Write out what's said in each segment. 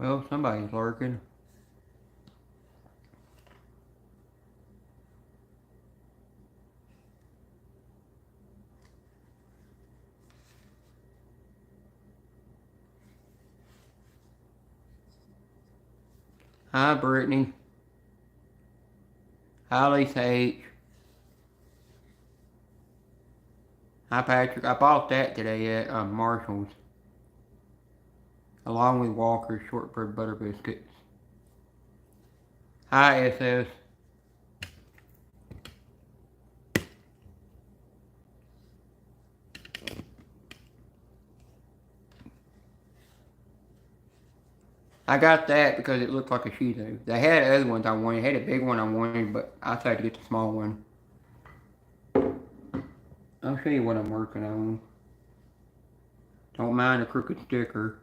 Well, somebody's lurking. Hi, Brittany. Hi, Lisa H. Hi, Patrick. I bought that today at Marshall's, along with Walker's shortbread butter biscuits. Hi, SS. I got that because it looked like a Shih Tzu. They had other ones I wanted. They had a big one I wanted, but I decided to get the small one. I'll show you what I'm working on. Don't mind the crooked sticker.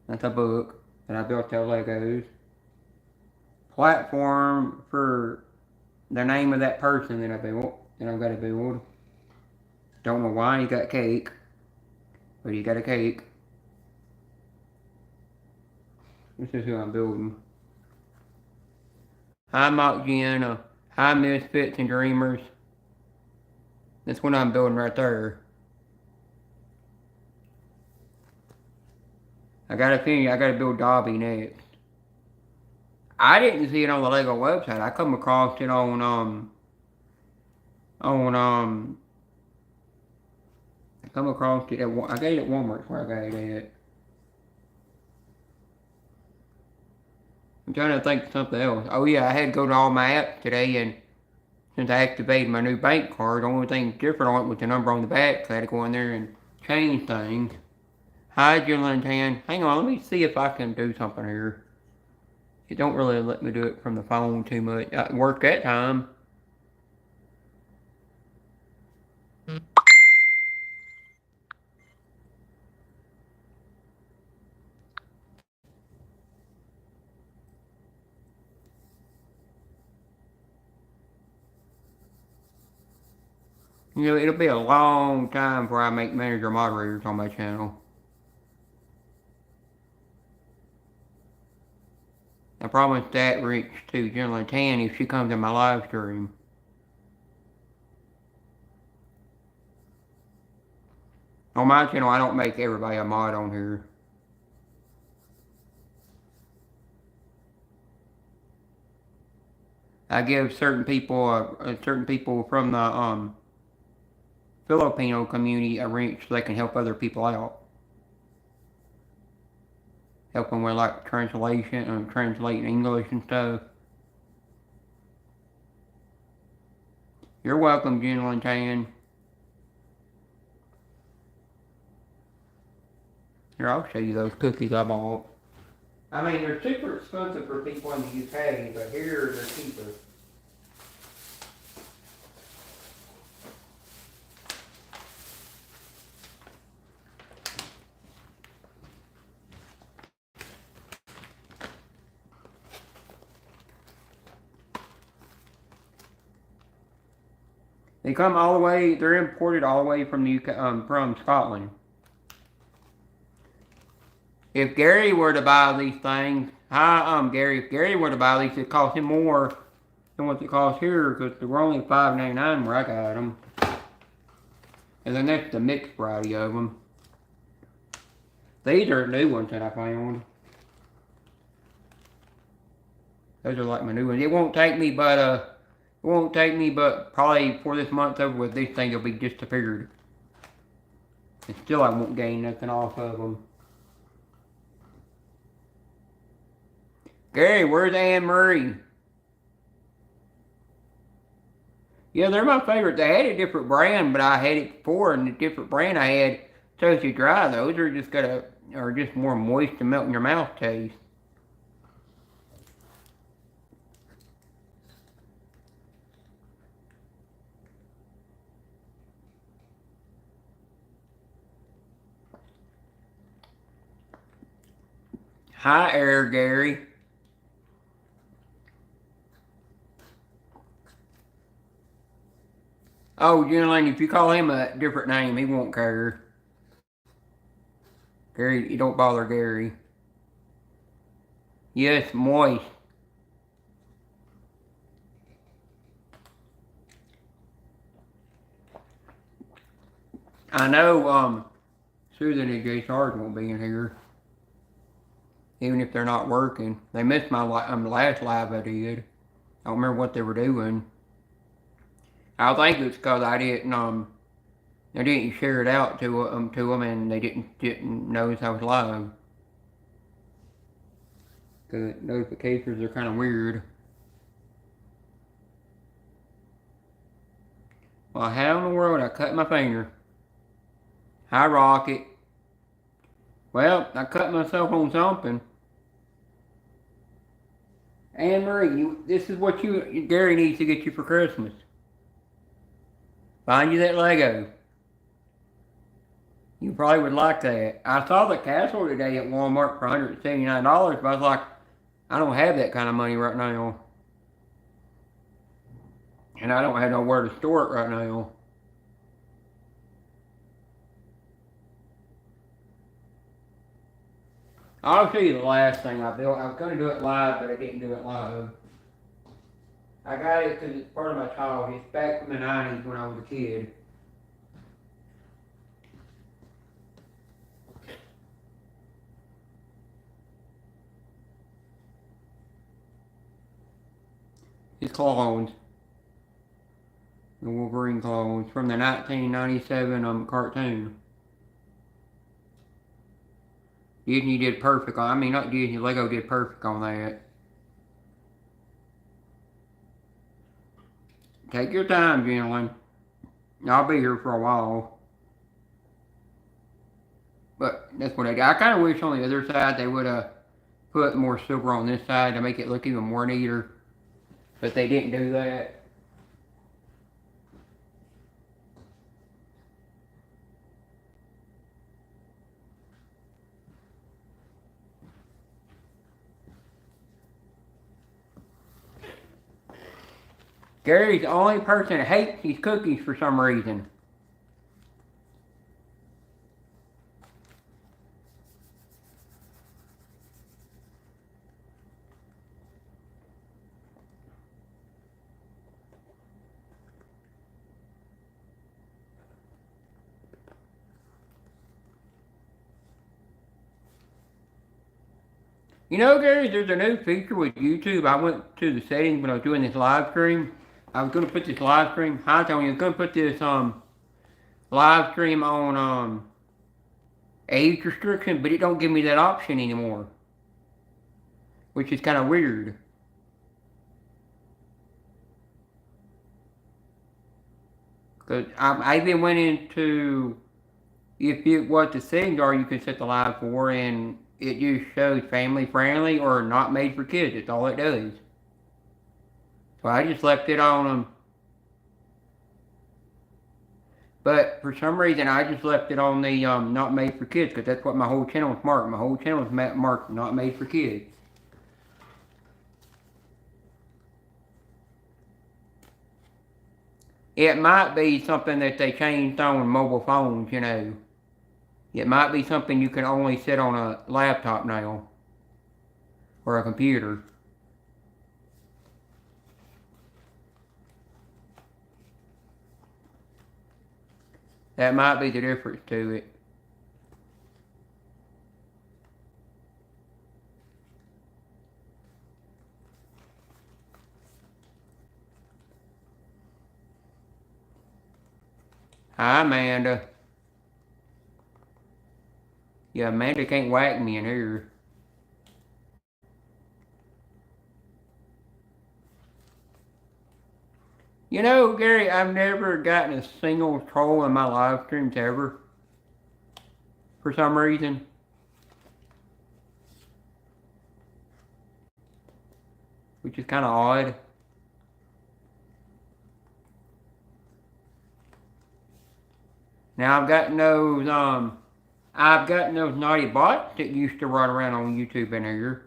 That's a book that I built out of Legos. Platform for the name of that person that I built, that I've got to build. Don't know why he got cake, but he got a cake. This is who I'm building. Hi, Mock Gianna. Hi, Misfits and Dreamers. That's what I'm building right there. I gotta finish. I gotta build Dobby next. I didn't see it on the Lego website. I come across it on I come across it at I got it at Walmart where I got it at. I'm trying to think of something else. Oh yeah, I had to go to all my apps today, and since I activated my new bank card, the only thing different on it was the number on the back. So I had to go in there and change things. Hi, Jillian Tan. Hang on, let me see if I can do something here. It don't really let me do it from the phone too much. It worked that time. You know, it'll be a long time before I make manager moderators on my channel. I promised that reach to Jillian Tan if she comes in my live stream. On my channel, I don't make everybody a mod on here. I give certain people from the Filipino community a reach so they can help other people out. Help them with like translation and translating English and stuff. You're welcome, Jillian Tan. Here, I'll show you those cookies I bought. I mean, they're super expensive for people in the UK, but here they're cheaper. They come all the way, they're imported all the way from the UK, from Scotland. If Gary were to buy these things, Gary, if Gary were to buy these, it'd cost him more than what it costs here, because they were only $5.99 where I got them. And then that's the mixed variety of them. These are new ones that I found. Those are like my new ones. It won't take me but probably before this month's over with, these things will be disappeared. And still I won't gain nothing off of them. Gary, where's Anne Marie? Yeah, they're my favorite. They had a different brand, but I had it before, and the different brand I had Toasty Dry. Those are just more moist and melt in your mouth taste. Hi, Air Gary. Oh, Jenny, if you call him a different name, he won't care. Gary, you don't bother Gary. Yes, moist. I know, Susan and Jay Sarge won't be in here. Even if they're not working. They missed my last live I did. I don't remember what they were doing. I think it's because I didn't share it out to them, and they didn't notice I was live. Cause notifications are kind of weird. Well, how in the world I cut my finger? Hi, Rocket. Well, I cut myself on something. Anne Marie, this is what Gary needs to get you for Christmas. Find you that Lego. You probably would like that. I saw the castle today at Walmart for $179, but I was like, I don't have that kind of money right now. And I don't have nowhere to store it right now. I'll show you the last thing I built. I was going to do it live, but I didn't do it live. I got it because it's part of my childhood. It's back from the 90s when I was a kid. It's clones. The Wolverine clones from the 1997 cartoon. Disney did perfect. I mean, not Disney. Lego did perfect on that. Take your time, gentlemen. I'll be here for a while. But that's what I did. I kind of wish on the other side they would have put more silver on this side to make it look even more neater. But they didn't do that. Gary's the only person that hates these cookies for some reason. You know, Gary, there's a new feature with YouTube. I went to the settings when I was doing this live stream. I was going to put this live stream. Hi, Tony. I was going to put this live stream on age restriction, but it don't give me that option anymore, which is kind of weird. Cause I even went into what the settings are you can set the live for, and it just shows family friendly or not made for kids. That's all it does. So I just left it on them. But for some reason, I just left it on the not made for kids, because that's what my whole channel is marked. My whole channel is marked not made for kids. It might be something that they changed on mobile phones, you know. It might be something you can only set on a laptop now, or a computer. That might be the difference to it. Hi, Amanda. Yeah, Amanda can't whack me in here. You know, Gary, I've never gotten a single troll in my live streams ever. For some reason. Which is kind of odd. Now I've gotten those naughty bots that used to run around on YouTube in here.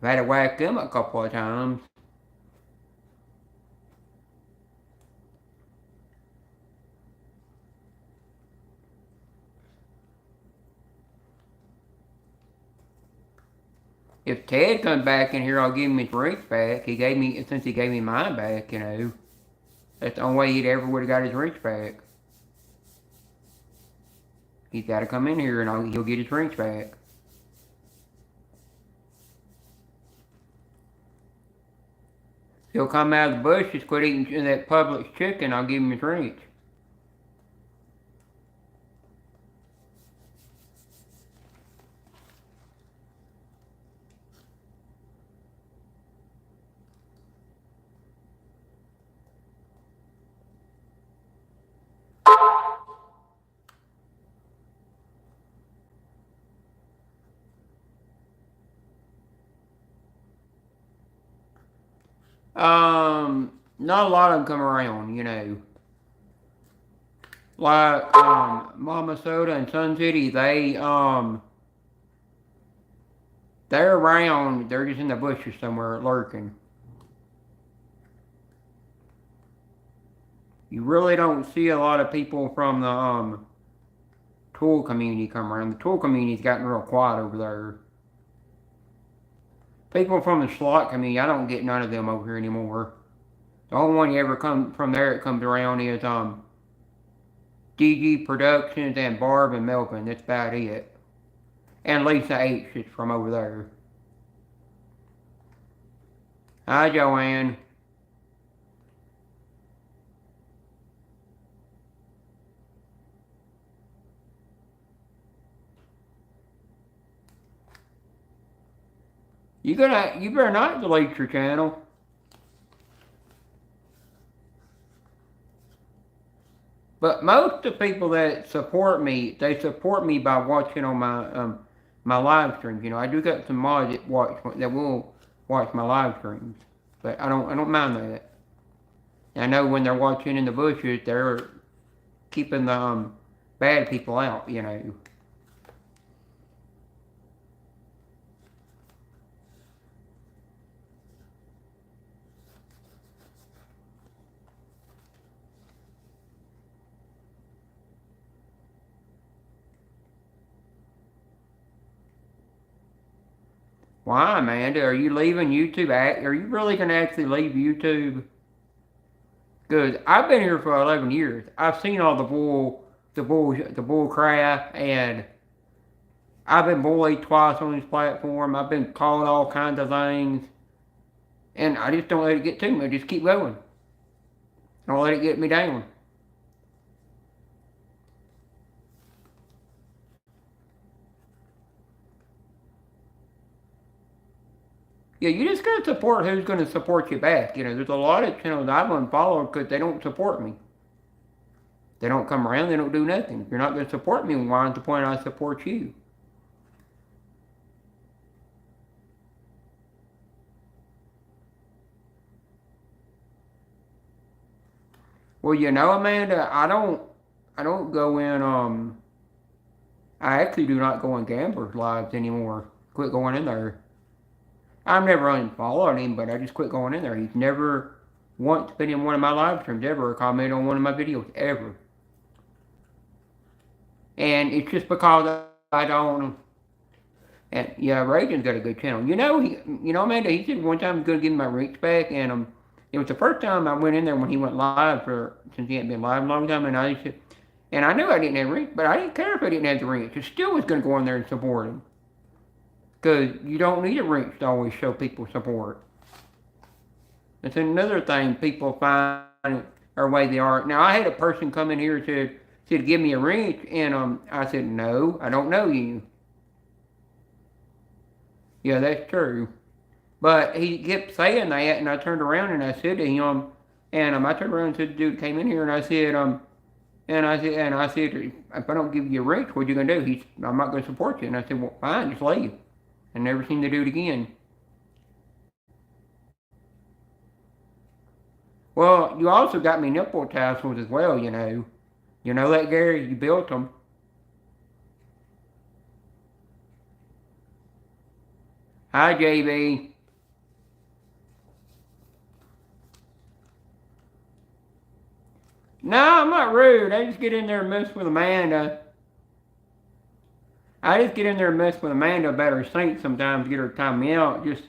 I've had to whack them a couple of times. If Ted comes back in here, I'll give him his wrench back. Since he gave me mine back, That's the only way he'd ever would have got his wrench back. He's got to come in here and he'll get his wrench back. He'll come out of the bushes, quit eating that Publix chicken, I'll give him his wrench. Not a lot of them come around. Like, Mama Soda and Sun City, they're around, they're just in the bushes somewhere lurking. You really don't see a lot of people from the, tool community come around. The tool community's gotten real quiet over there. People from the slot community, I don't get none of them over here anymore. The only one you ever come from there that comes around is DG Productions and Barb and Melvin. That's about it. And Lisa H is from over there. Hi, Joanne. You better not delete your channel. But most of the people that support me, they support me by watching on my live streams. I do got some mods that will watch my live streams, but I don't mind that. I know when they're watching in the bushes, they're keeping the bad people out. Why, Amanda? Are you leaving YouTube? Are you really going to actually leave YouTube? Good. I've been here for 11 years. I've seen all the bull crap, and I've been bullied twice on this platform. I've been called all kinds of things, and I just don't let it get to me. I just keep going. Don't let it get me down. Yeah, you just gotta support who's gonna support you back. There's a lot of channels I've unfollowed because they don't support me. They don't come around, they don't do nothing. If you're not gonna support me, why's the point I support you? Well, Amanda, I don't go in, I actually do not go in Gamblers Lives anymore. Quit going in there. I've never unfollowed him, but I just quit going in there. He's never once been in one of my live streams ever or commented on one of my videos ever. And it's just because I don't. And yeah, Reagan's got a good channel. Amanda, he said one time he was gonna give me my reach back, and it was the first time I went in there when he went live since he hadn't been live a long time, and I knew I didn't have the reach, but I didn't care if I didn't have the reach. I still was gonna go in there and support him. Because you don't need a reach to always show people support. It's another thing people find or way they are. Now, I had a person come in here to give me a reach, and I said, no, I don't know you. Yeah, that's true. But he kept saying that, and I turned around and I said to him, and I turned around and said, the dude came in here, and I said, if I don't give you a reach, what you gonna do? I'm not gonna support you. And I said, well, fine, just leave. And never seemed to do it again. Well, you also got me nipple tassels as well, You know that, Gary? You built them. Hi, JB. No, I'm not rude. I just get in there and mess with Amanda. I just get in there and mess with Amanda about her sink sometimes, get her to time me out. Just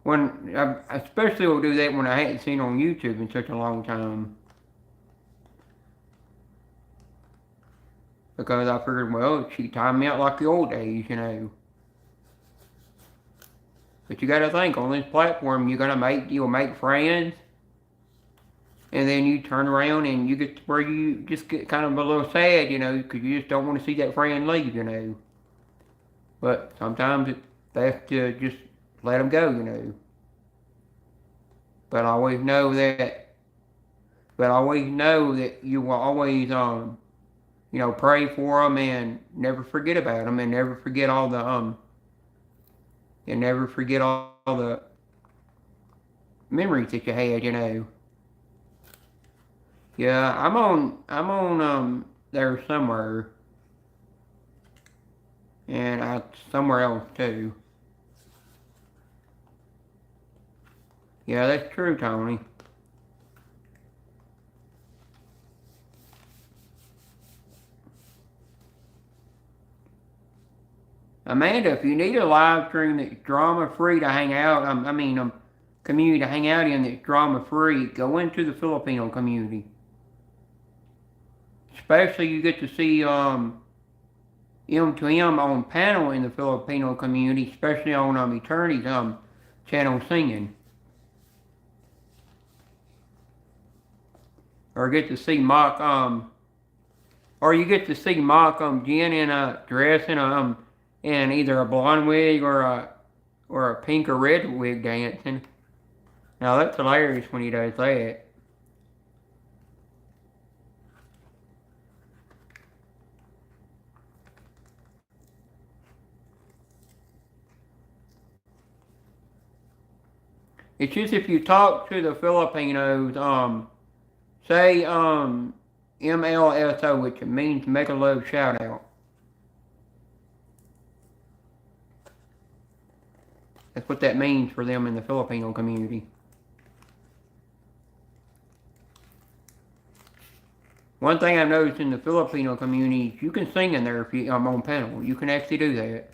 when, I especially will do that when I hadn't seen her on YouTube in such a long time. Because I figured, well, she timed me out like the old days, you know. But you gotta think, on this platform, you'll make friends, and then you turn around and you get to where you just get kind of a little sad, you know, because you just don't want to see that friend leave, you know. But sometimes it's best to just let them go, you know. But always know that, but always know that you will always, pray for them and never forget about them and never forget all the memories that you had, you know. Yeah, I'm on there somewhere, and somewhere else too. Yeah, that's true, Tony. Amanda, if you need a live stream that's drama free to hang out, community to hang out in that's drama free, go into the Filipino community. Especially you get to see M2M on panel in the Filipino community, especially on Eternity's channel singing. Or get to see Jen in a dress in either a blonde wig or a pink or red wig dancing. Now that's hilarious when he does that. It's just if you talk to the Filipinos, say MLSO, which means make a love shout out. That's what that means for them in the Filipino community. One thing I've noticed in the Filipino community, you can sing in there if you on panel. You can actually do that.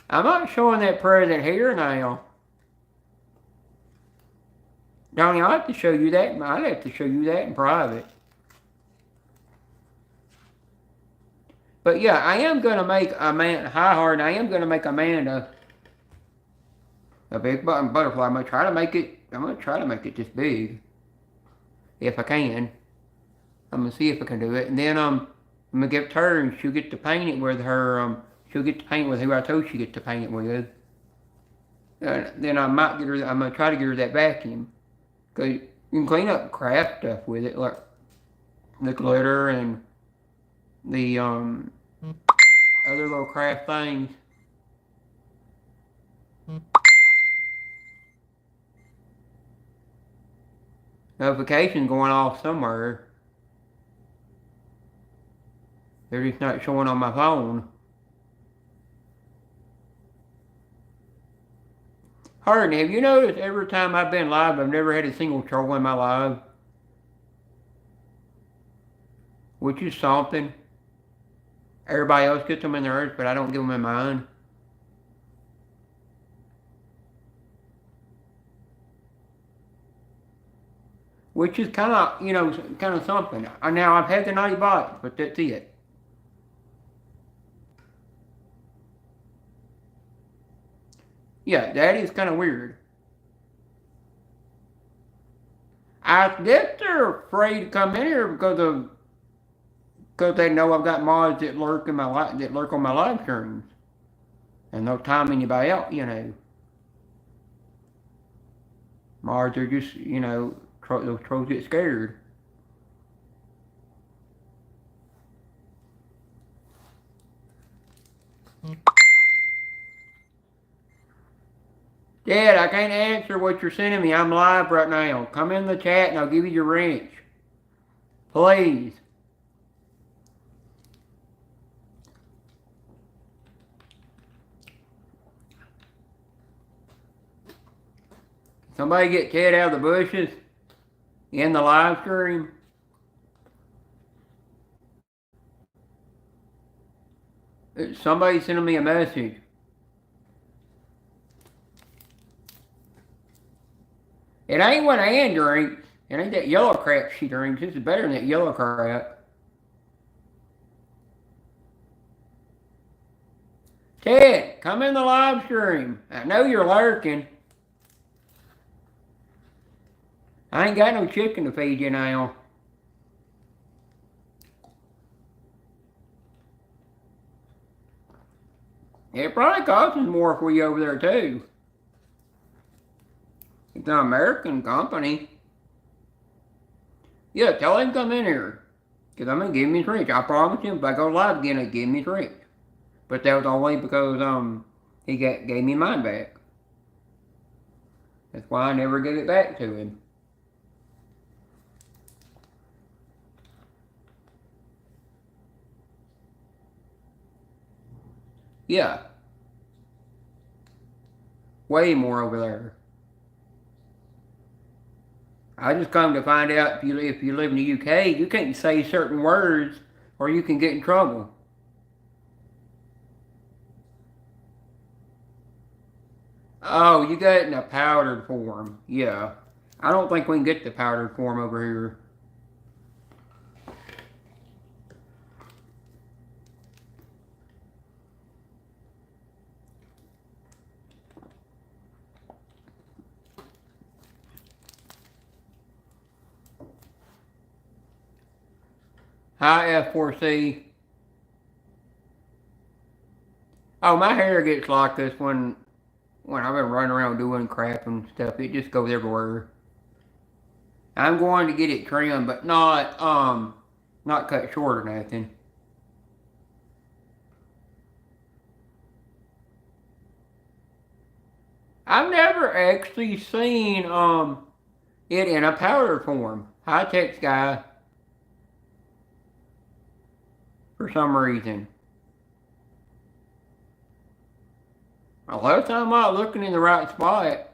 I'm not showing that present here now. Donnie, I'll have to show you that. I'd have to show you that in private. But yeah, I am going to make Amanda, I am going to make Amanda a big button butterfly. I'm going to try to make it this big. If I can. I'm going to see if I can do it. And then I'm going to give it to her and she'll get to paint it with her, she'll get to paint with who I told she get to paint it with. Then I'm going to try to get her that vacuum. Because you can clean up craft stuff with it, like the glitter and the other little craft things. Notification going off somewhere. They're just not showing on my phone. Harden, have you noticed every time I've been live, I've never had a single troll in my live? Which is something. Everybody else gets them in theirs, but I don't get them in mine. Which is kind of something. Now, I've had the naughty bot, but that's it. Yeah, that is kind of weird. I guess they're afraid to come in here because they know I've got mods that lurk on my live streams, and they'll time anybody out. Mods are just those trolls get scared. Dad, I can't answer what you're sending me. I'm live right now. Come in the chat and I'll give you your wrench. Please. Somebody get Ted out of the bushes in the live stream. Somebody sending me a message. It ain't what Ann drinks. It ain't that yellow crap she drinks. This is better than that yellow crap. Ted, come in the live stream. I know you're lurking. I ain't got no chicken to feed you now. It probably costs more for you over there too. It's an American company. Yeah, tell him to come in here. Because I'm going to give him his rent. I promise him if I go live again, I'll give him his rent. But that was only because he gave me mine back. That's why I never gave it back to him. Yeah. Way more over there. I just come to find out if you live in the UK, you can't say certain words or you can get in trouble. Oh, you got it in a powdered form. Yeah. I don't think we can get the powdered form over here. Hi, F4C. Oh, my hair gets like this when I've been running around doing crap and stuff. It just goes everywhere. I'm going to get it trimmed, but not cut short or nothing. I've never actually seen it in a powder form. High-tech guy. For some reason. A lot of time I'm not looking in the right spot.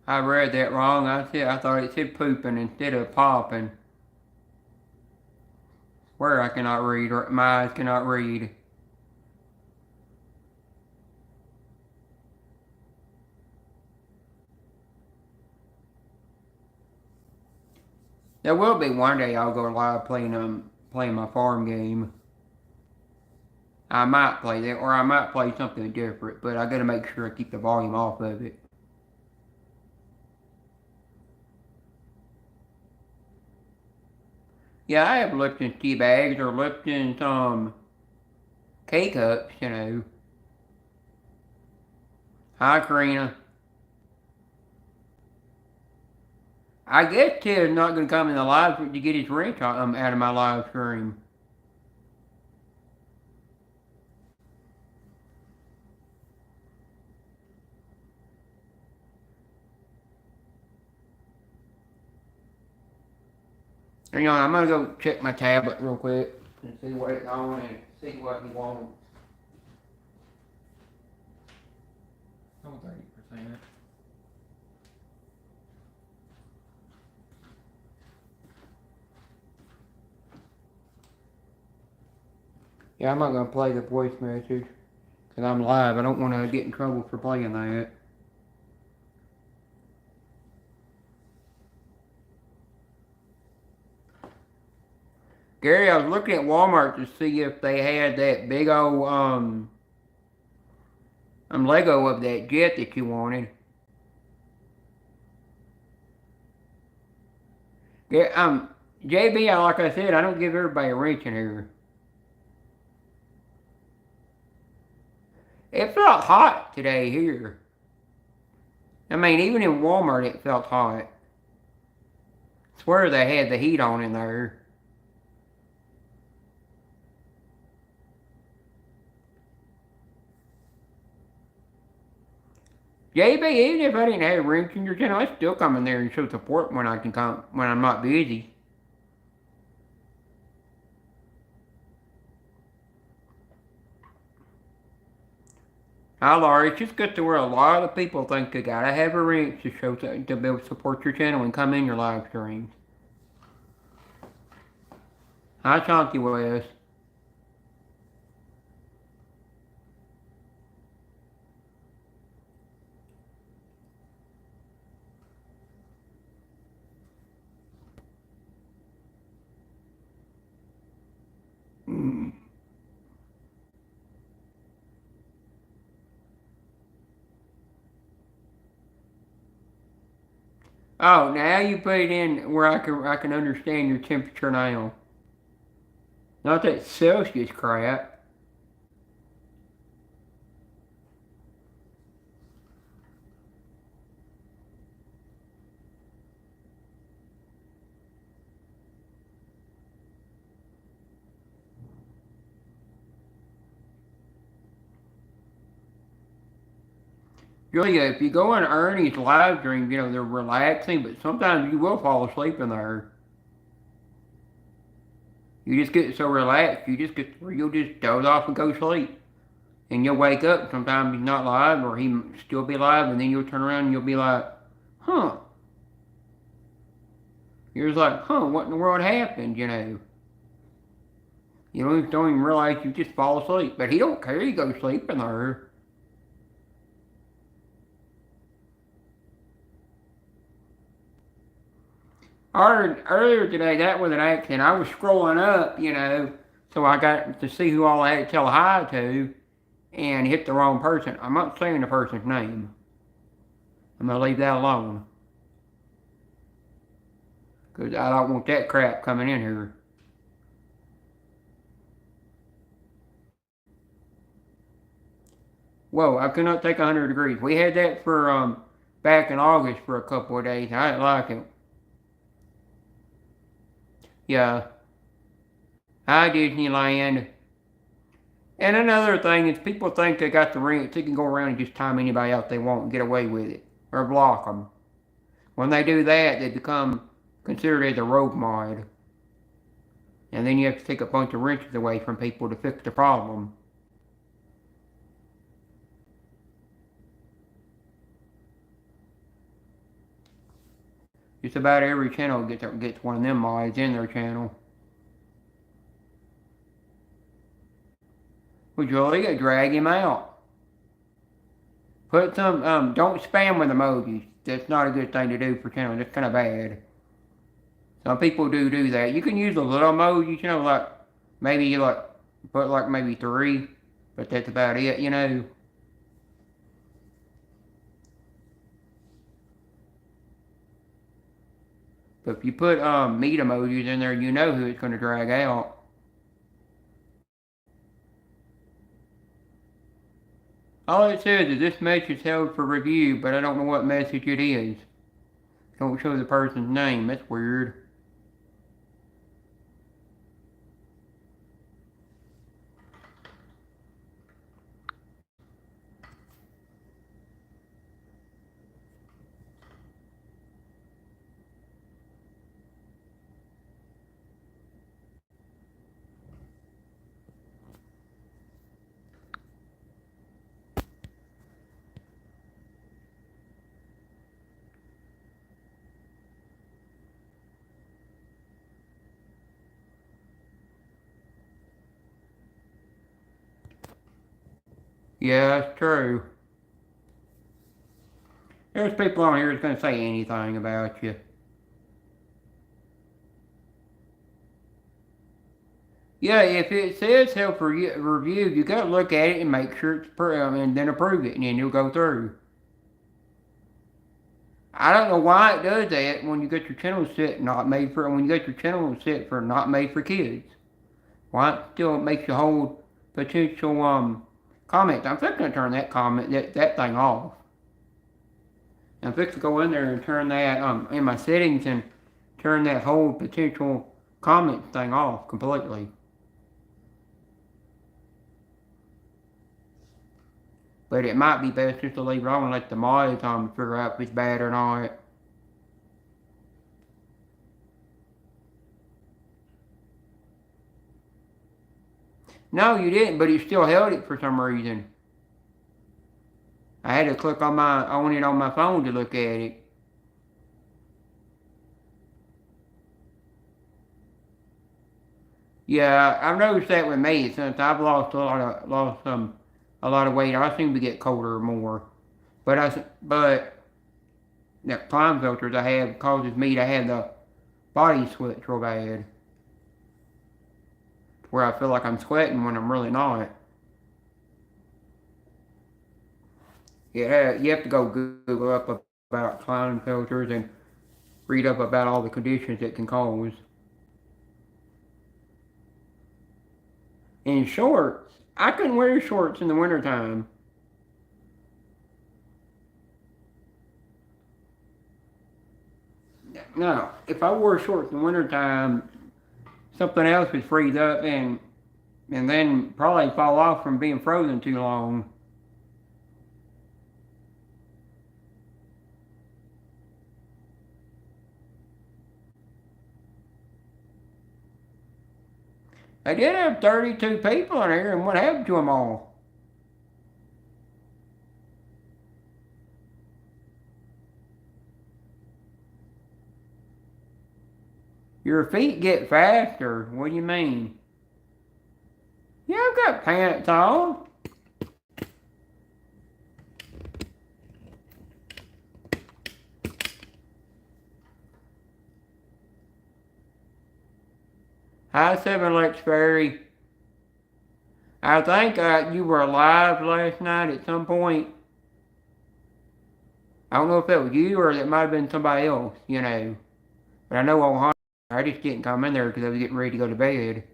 I read that wrong. I thought it said pooping instead of popping. Where I cannot read, or my eyes cannot read. There will be one day I'll go live playing my farm game. I might play that, or I might play something different, but I gotta make sure I keep the volume off of it. Yeah, I have Lipton's tea bags or Lipton's K-cups, you know. Hi, Karina. I guess Ted's not gonna come in the live to get his rent out of my live stream. Hang on, I'm gonna go check my tablet real quick and see what it's on and see what he wants. Oh, 30%. Yeah, I'm not gonna play the voice message because I'm live. I don't want to get in trouble for playing that. Gary, I was looking at Walmart to see if they had that big old Lego of that jet that you wanted. Yeah, JB, like I said, I don't give everybody a wrench in here. It felt hot today here. I mean, even in Walmart, it felt hot. I swear they had the heat on in there. JB, even if I didn't have a wrench in your channel, I'd still come in there and show support when I can come when I'm not busy. Hi, Laurie. It's just good to where a lot of people think you gotta have a wrench to show to be able to support your channel and come in your live streams. Hi, Chunky West. Mm. Oh, now you put it in where I can understand your temperature now. Not that Celsius crap. Julia, if you go on Ernie's live stream, they're relaxing, but sometimes you will fall asleep in there. You just get so relaxed, you just get where you'll just doze off and go to sleep. And you'll wake up, sometimes he's not live, or he still be live, and then you'll turn around and you'll be like, huh. You're just like, huh, what in the world happened? You don't even realize you just fall asleep. But he don't care, he goes to sleep in there. Earlier today, that was an accident. I was scrolling up, so I got to see who all I had to tell hi to, and hit the wrong person. I'm not saying the person's name. I'm going to leave that alone. Because I don't want that crap coming in here. Whoa, I could not take 100 degrees. We had that for back in August for a couple of days. I didn't like it. Yeah. Hi, Disneyland. And another thing is people think they got the ring. They can go around and just time anybody out they want and get away with it. Or block them. When they do that, they become considered as a rogue mod. And then you have to take a bunch of wrenches away from people to fix the problem. Just about every channel gets one of them mods in their channel. Well, Julia, drag him out. Put some, don't spam with emojis. That's not a good thing to do for channels. That's kind of bad. Some people do that. You can use the little emojis, like maybe you put like maybe 3, but that's about it. But if you put meat emojis in there, you know who it's going to drag out. All it says is this message is held for review, but I don't know what message it is. Don't show the person's name. That's weird. Yeah, that's true. There's people on here that's going to say anything about you. Yeah, if it says help review, you got to look at it and make sure it's and then approve it, and then you'll go through. I don't know why it does that when you get your channel set not made for when you get your channel set for not made for kids. Why it still makes you hold potential comments. I'm fixing to turn that thing off. I'm fixing to go in there and turn that in my settings and turn that whole potential comment thing off completely. But it might be best just to leave it on and let the mods figure out if it's bad or not. No, you didn't, but he still held it for some reason. I had to click on it on my phone to look at it. Yeah, I've noticed that with me since I've lost a lot of weight. I seem to get colder more. But the climb filters I have causes me to have the body sweat real bad, where I feel like I'm sweating when I'm really not. Yeah, you have to go Google up about climb filters and read up about all the conditions it can cause. In shorts, I couldn't wear shorts in the wintertime. No, if I wore shorts in the wintertime, something else would freeze up and then probably fall off from being frozen too long. They did have 32 people in here, and what happened to them all? Your feet get faster. What do you mean? Yeah, I've got pants on. Hi, Seven Lex Ferry. I think you were live last night at some point. I don't know if that was you or that might have been somebody else, you know. But I know on I just didn't come in there because I was getting ready to go to bed.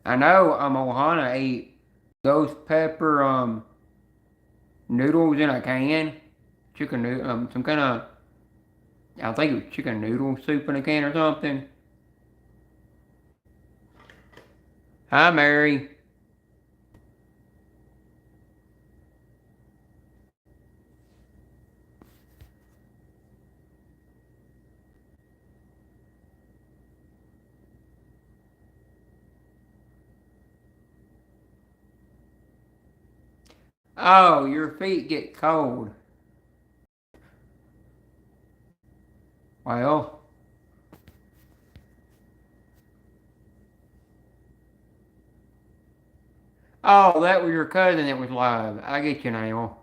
I know Ohana ate ghost pepper noodles in a can. Chicken noodle, some kind of, I think it was chicken noodle soup in a can or something. Hi, Mary. Oh, your feet get cold. Well, oh, that was your cousin that was live. I get you now.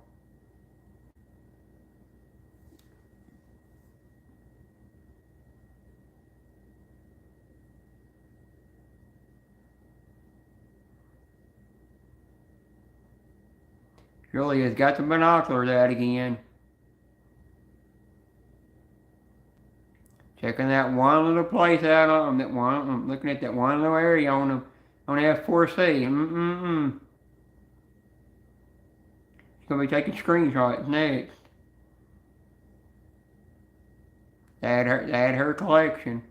Julie has got the binoculars out again. Checking that one little place out on that one. I'm looking at that one little area on F4C. Mm-mm-mm. She's gonna be taking screenshots next. Add her collection.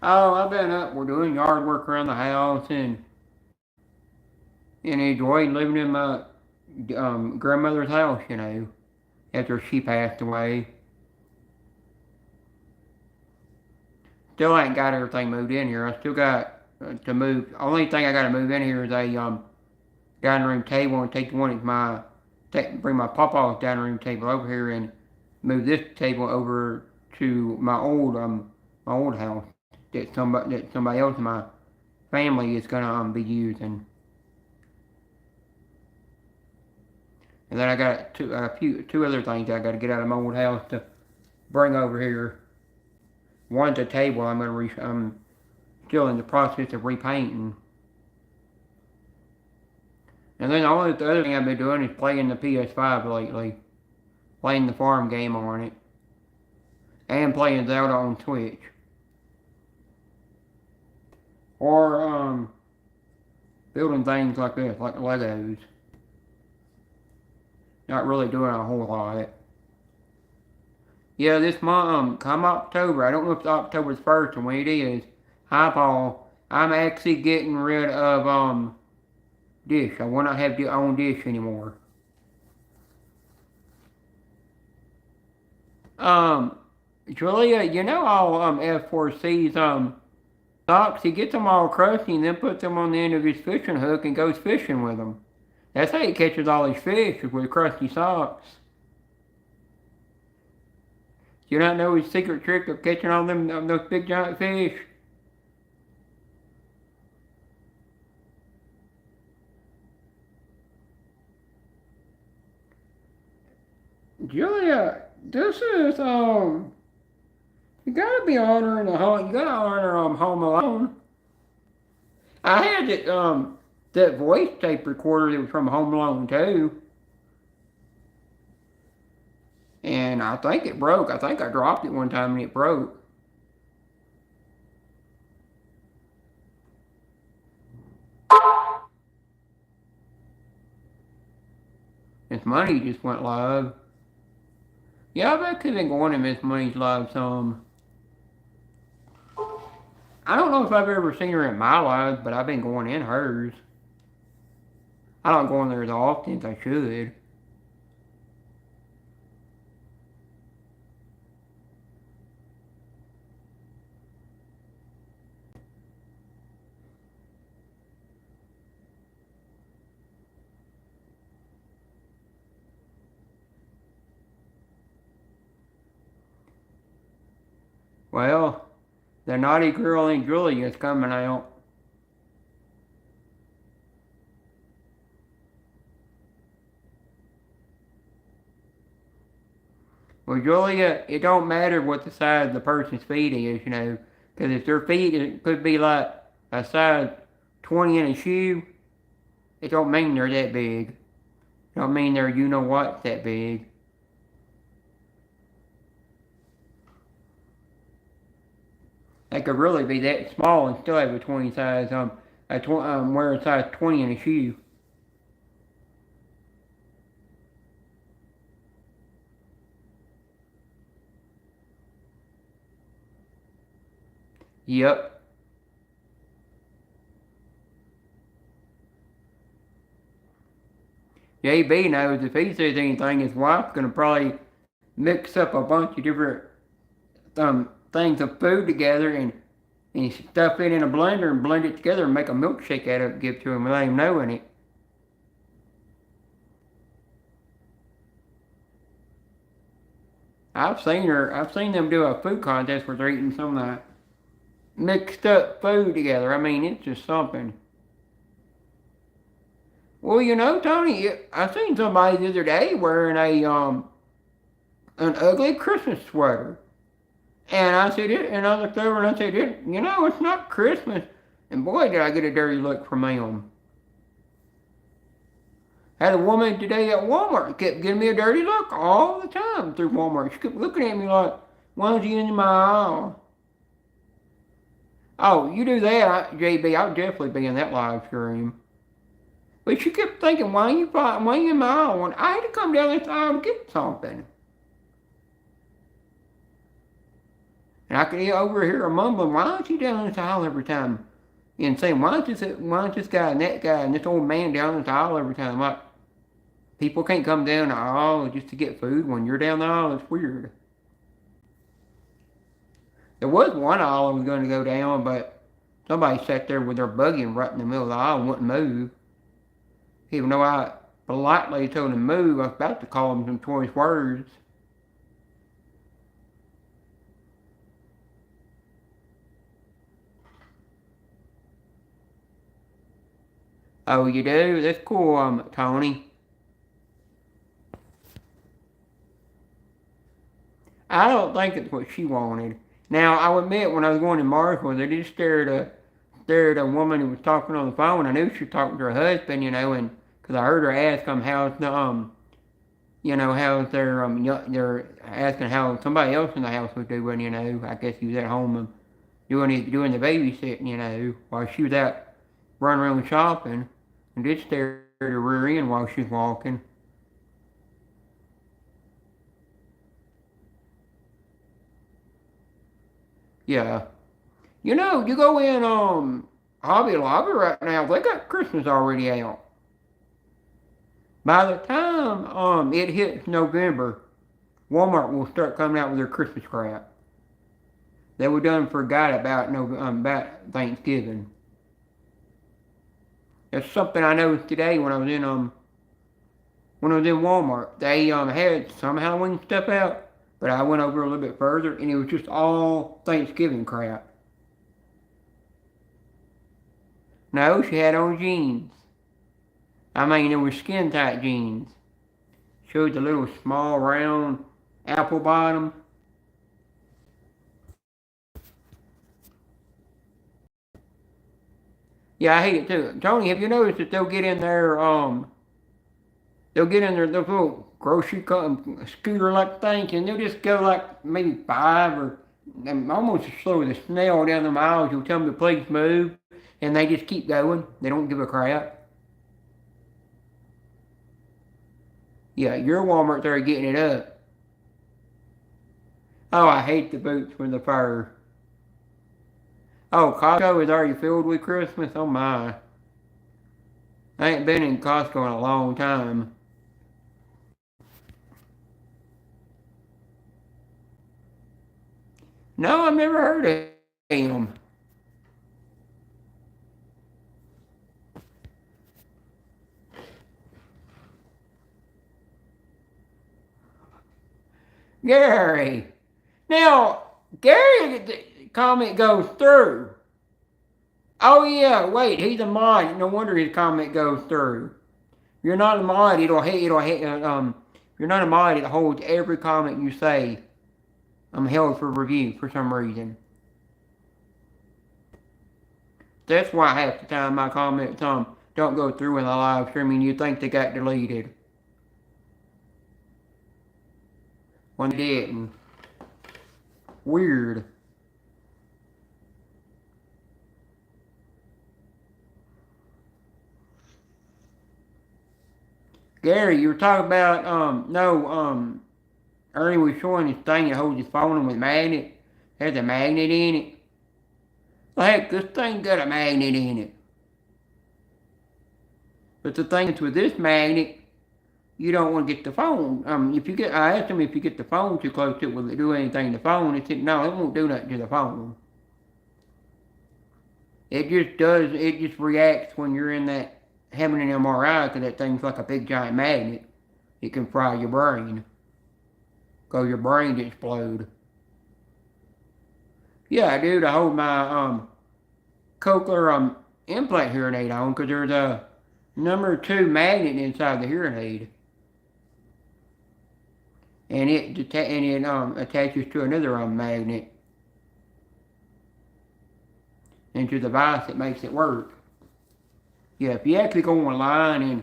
Oh, I've been up. We're doing yard work around the house and enjoying living in my grandmother's house. You know, after she passed away. Still ain't got everything moved in here. I still got to move. Only thing I got to move in here is a dining room table and take one of bring my papa's dining room table over here and move this table over to my old house that somebody else in my family is gonna be using. And then I got two other things I got to get out of my old house to bring over here. One's a table I'm still in the process of repainting. And then the other thing I've been doing is playing the PS5 lately. Playing the farm game on it. And playing Zelda on Twitch. Or building things like this, like Legos. Not really doing a whole lot. Yeah, this month, come October, I don't know if it's October 1st or when it is. Hi, Paul. I'm actually getting rid of Dish. I will not have to own Dish anymore. Um, Julia, you know all F4C's socks. He gets them all crusty and then puts them on the end of his fishing hook and goes fishing with them. That's how he catches all his fish, is with crusty socks. Do you not know his secret trick of catching all them those big giant fish? Julia, this is you gotta be honoring the home. You gotta honor Home Alone. I had that voice tape recorder that was from Home Alone too, and I think it broke. I think I dropped it one time and it broke. Miss Money just went live. Yeah, I bet could have been going to Miss Money's live some. I don't know if I've ever seen her in my live, but I've been going in hers. I don't go in there as often as I should. Well, the naughty girl in Julia is coming out. Well, Julia, it don't matter what the size of the person's feet is, you know, because if their feet could be like a size 20 in a shoe, it don't mean they're that big. It don't mean they're you know what that big. They could really be that small and still have a 20 size wear a size 20 in a shoe. Yep. JB knows if he says anything, his wife's gonna probably mix up a bunch of different things of food together and stuff it in a blender and blend it together and make a milkshake out of it and give to him without him knowing it. I've seen them do a food contest where they're eating some of that mixed up food together. I mean, it's just something. Well, you know, Tony, I seen somebody the other day wearing a an ugly Christmas sweater. And I said it, and I looked over and I said, you know, it's not Christmas. And boy, did I get a dirty look from them. I had a woman today at Walmart kept giving me a dirty look all the time through Walmart. She kept looking at me like, why don't you in my aisle? Oh, you do that, JB, I'll definitely be in that live stream. But she kept thinking, why you in my aisle? And I had to come down this aisle to get something. And I could overhear her mumbling, why is he down this aisle every time? And saying, why is this guy and that guy and this old man down this aisle every time? Like, people can't come down the aisle just to get food when you're down the aisle. It's weird. There was one aisle I was going to go down, but somebody sat there with their buggy right in the middle of the aisle and wouldn't move. Even though I politely told him to move, I was about to call him some choice words. Oh, you do? That's cool, Tony. I don't think it's what she wanted. Now, I'll admit, when I was going to Marshall, they did stare at a woman who was talking on the phone. I knew she was talking to her husband, you know, and because I heard her ask how's the you know, how's they're asking how somebody else in the house was doing, you know. I guess he was at home doing the babysitting, you know, while she was out running around shopping, and did stare at her rear end while she was walking. Yeah. You know, you go in Hobby Lobby right now, they got Christmas already out. By the time it hits November, Walmart will start coming out with their Christmas crap. They were done forgot about about Thanksgiving. That's something I noticed today when I was in Walmart. They had some Halloween stuff out, but I went over a little bit further and it was just all Thanksgiving crap. No, she had on jeans. I mean, it was skin tight jeans. Showed the little small round apple bottom. Yeah, I hate it too. Tony, have you noticed that they'll get in their those little scooter like things and they'll just go like maybe 5 or almost as slow as a snail down the miles. You'll tell them to please move and they just keep going. They don't give a crap. Yeah, your Walmart there getting it up. Oh, I hate the boots with the fur. Oh, Costco is already filled with Christmas? Oh my. I ain't been in Costco in a long time. No, I've never heard of him. Gary. Now, Gary, the comment goes through. Oh yeah, wait, he's a mod. No wonder his comment goes through. You're not a mod. You're not a mod. It holds every comment you say. I'm held for review for some reason. That's why half the time my comments don't go through in the live streaming. You think they got deleted when they didn't. Weird. Gary, you were talking about Ernie was showing this thing that holds his phone with a magnet. Has a magnet in it. Well, heck, this thing got a magnet in it. But the thing is with this magnet, you don't want to get the phone. I asked him if you get the phone too close to it, will it do anything to the phone? He said, no, it won't do nothing to the phone. It just does, it just reacts when you're in that, having an MRI, because that thing's like a big giant magnet. It can fry your brain. Cause your brain explode. Yeah, I do to hold my cochlear implant hearing aid on, because there's a number 2 magnet inside the hearing aid. And it attaches to another magnet into the device that makes it work. Yeah, if you actually go online and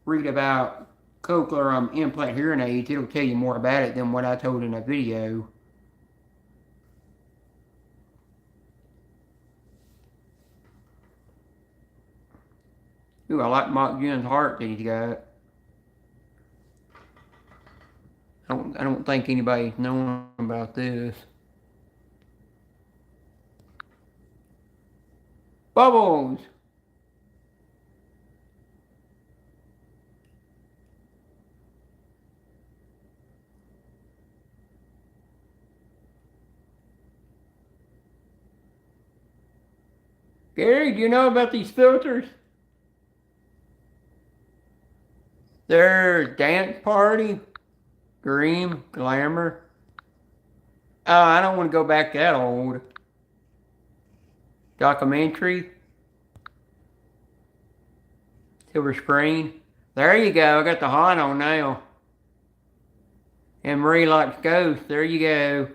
read about cochlear implant hearing aids, it'll tell you more about it than what I told in a video. Ooh, I like Mock Jun's heart that he's got. I don't think anybody's known about this. Bubbles! Gary, do you know about these filters? They're Dance Party, Dream, Glamour. Oh, I don't want to go back that old. Documentary, Silver Screen. There you go. I got the hot on now. And Marie likes ghosts. There you go.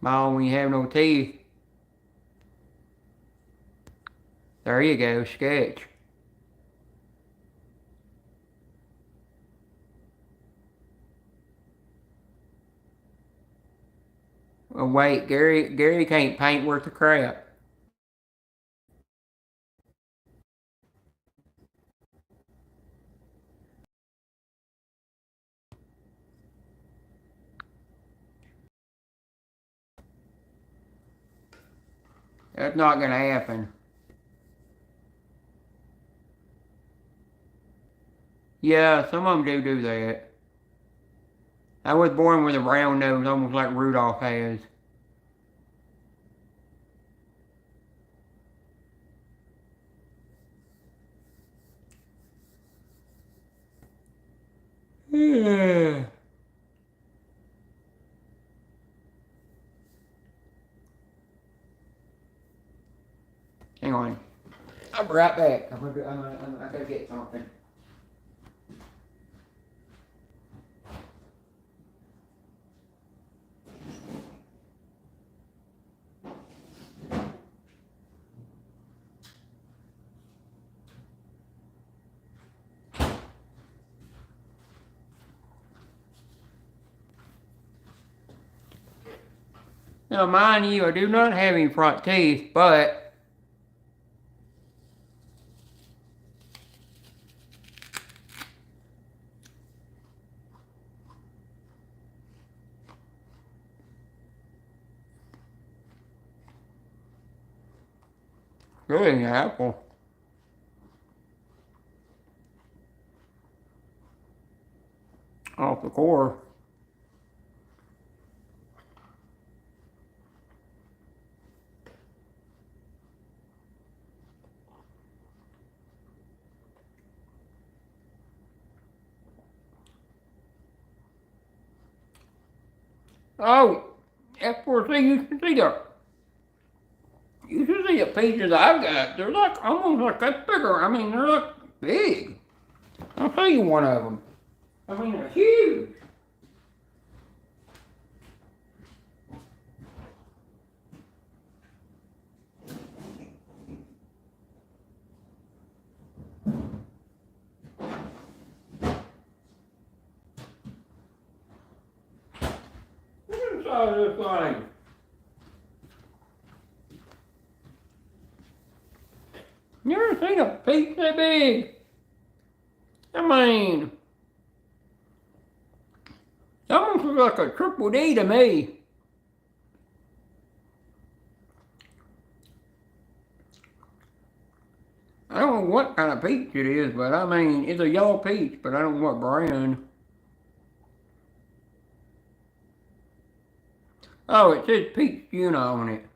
Smile when you have no teeth. There you go. Sketch. Oh, wait, Gary can't paint worth a crap. That's not gonna happen. Yeah, some of them do that. I was born with a round nose, almost like Rudolph has. Yeah. Hang on. I'll be right back. I gotta get something. Now, mind you, I do not have any front teeth, but really an apple. Off the core. Oh, F4C, you should see the peaches I've got. They're like almost like that bigger. I mean, they're like big. I'll show you one of them. I mean, they're huge. Look at the size of this thing. You ever seen a peach that big? I mean, it almost looks like a triple D to me. I don't know what kind of peach it is, but I mean, it's a yellow peach, but I don't know what brand. Oh, it says peach Juna on it.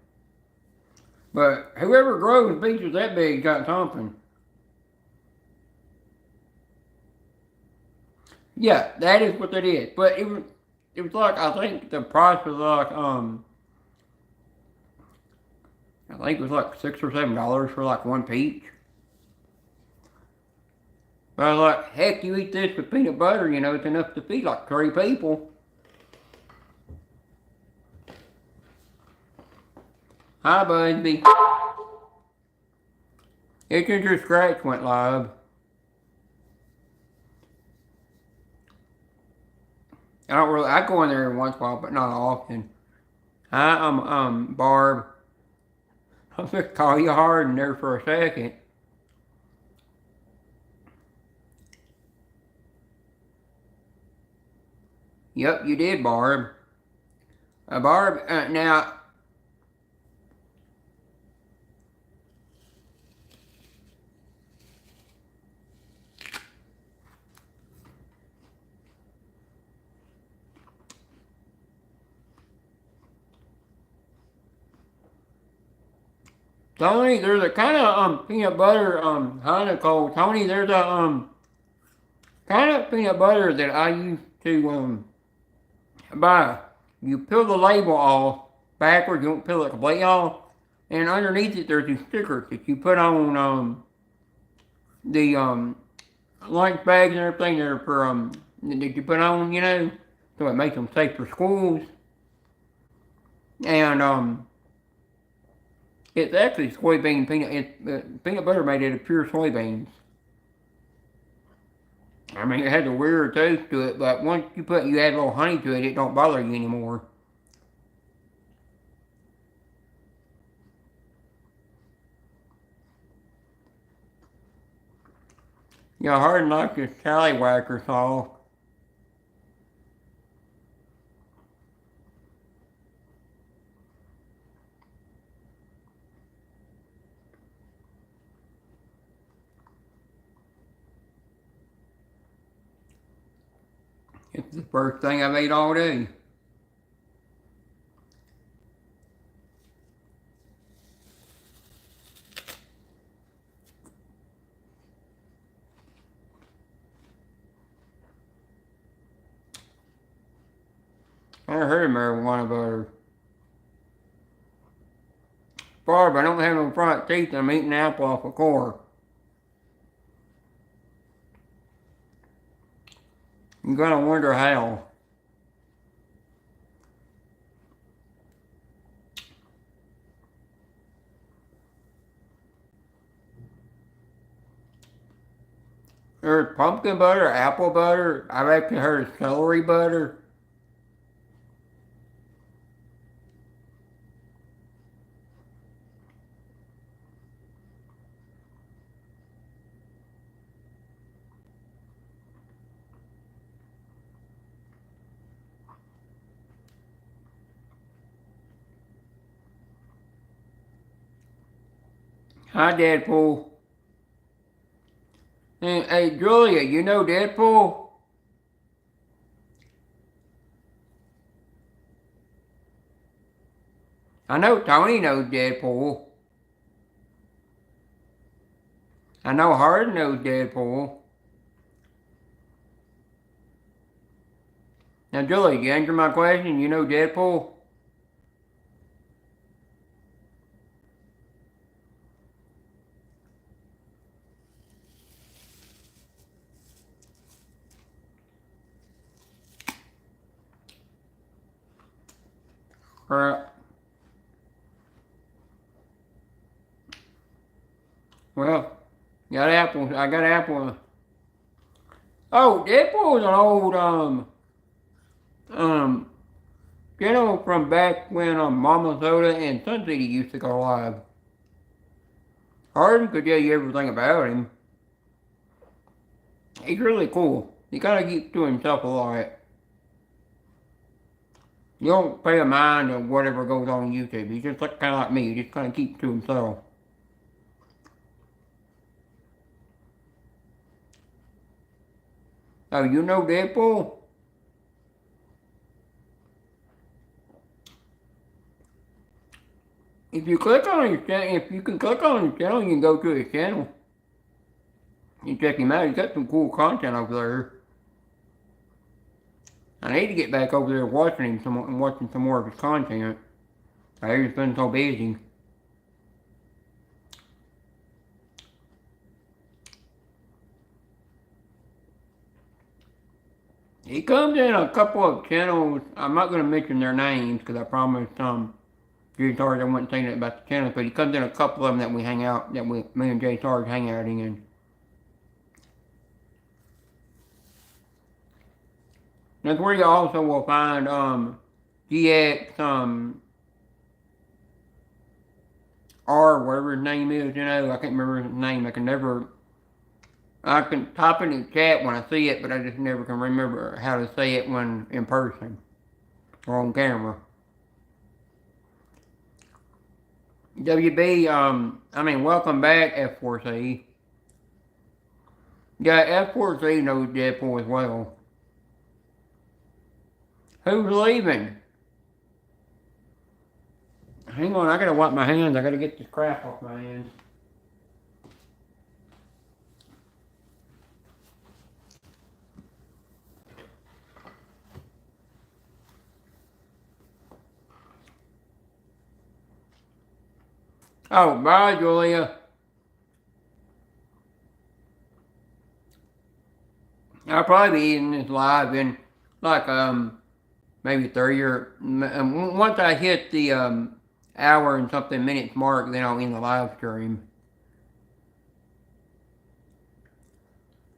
But whoever grows peaches that big got something. Yeah, that is what that is. But it was like, I think the price was like I think it was like $6 or $7 for like one peach. But I was like, heck, you eat this with peanut butter, you know, it's enough to feed like 3 people. Hi, Busby. It's just your scratch went live. I go in there every once in a while, but not often. Hi, I'm Barb. I'm gonna call you hard in there for a second. Yep, you did, Barb. Barb, now, Tony, there's a kind of peanut butter hi Nicole. Tony, there's a kind of peanut butter that I used to buy. You peel the label off backwards, you don't peel it completely off, and underneath it there's these stickers that you put on the lunch bags and everything there for that you put on, you know, so it makes them safe for schools. And it's actually soybean peanut. It's peanut butter made out of pure soybeans. I mean, it has a weird taste to it, but once you add a little honey to it, it don't bother you anymore. You know, hard enough this tallywhacker saw. It's the first thing I've ate all day. I never heard of marijuana butter. Barb, I don't have no front teeth. I'm eating apple off a core. You're gonna wonder how. There's pumpkin butter, apple butter. I've actually heard of celery butter. Hi, Deadpool. Hey, Julia, you know Deadpool? I know Tony knows Deadpool. I know Hard knows Deadpool. Now, Julia, you answer my question. You know Deadpool? Crap. Well, got apples. I got apple. Oh, Deadpool's an old um from back when Mama Soda and Sun City used to go live. Harden could tell you everything about him. He's really cool. He kind of keeps to himself a lot. You don't pay a mind to whatever goes on YouTube. He's just kind of like me. He just kind of keeps to himself. Oh, you know Deadpool? If you click on his channel, if you can click on his channel, you can go to his channel. You check him out. He's got some cool content over there. I need to get back over there watching him and watching some more of his content. I've just been so busy. He comes in a couple of channels. I'm not going to mention their names because I promised Jay Sarge I wouldn't say that about the channels, but he comes in a couple of them that we hang out, me and Jay Sarge hang out in. That's where you also will find GX R, whatever his name is, I can't remember his name. I can type it in the chat when I see it, but I just never can remember how to say it when in person or on camera. WB, welcome back, F4C. Yeah, F4C knows Deadpool as well. Who's leaving? Hang on, I gotta wipe my hands. I gotta get this crap off my hands. Oh, bye, Julia. I'll probably be eating this live in like maybe 30 or once I hit the hour and something minutes mark, then I'll end the live stream.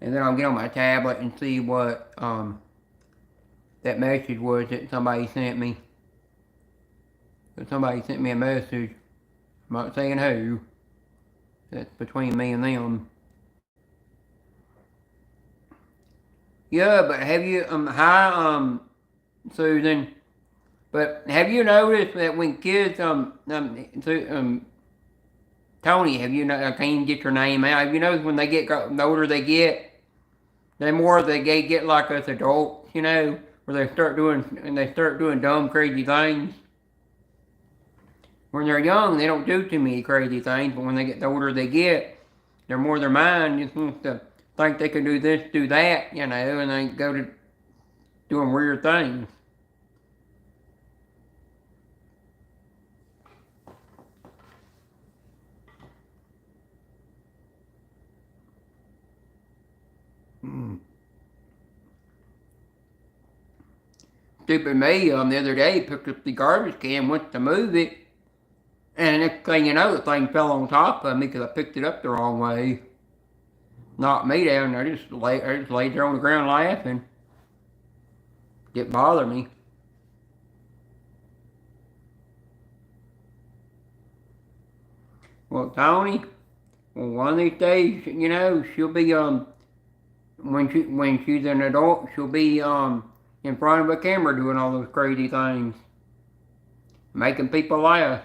And then I'll get on my tablet and see what that message was that somebody sent me. Somebody sent me a message. I'm not saying who. That's between me and them. Yeah, but have you hi Susan. But have you noticed that when kids Tony, have you I can't even get your name out. Have you noticed when they get the older they get, the more they get like us adults? you know, where they start doing dumb, crazy things. When they're young, they don't do too many crazy things, but when they get the older they get, they're more their mind just wants to think they can do this, do that, you know, and they go to doing weird things. Stupid me, the other day picked up the garbage can, went to move it, and next thing you know, the thing fell on top of me because I picked it up the wrong way. Knocked me down. I just laid there on the ground laughing. Didn't bother me. Well, Tony, well, one of these days, you know, she'll be when she's an adult, she'll be in front of a camera doing all those crazy things, making people laugh.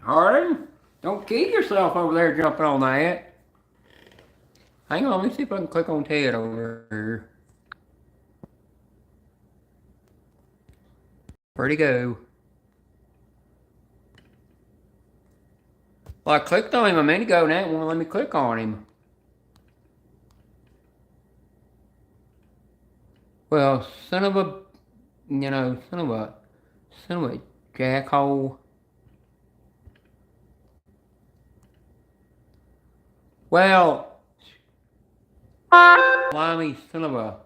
Harden, don't kill yourself over there jumping on that. Hang on, let me see if I can click on Ted over here. Where'd he go? Well, I clicked on him a minute ago, now it won't let me click on him. Well, son of a, you know, son of a jackhole. Well, slimy son of a.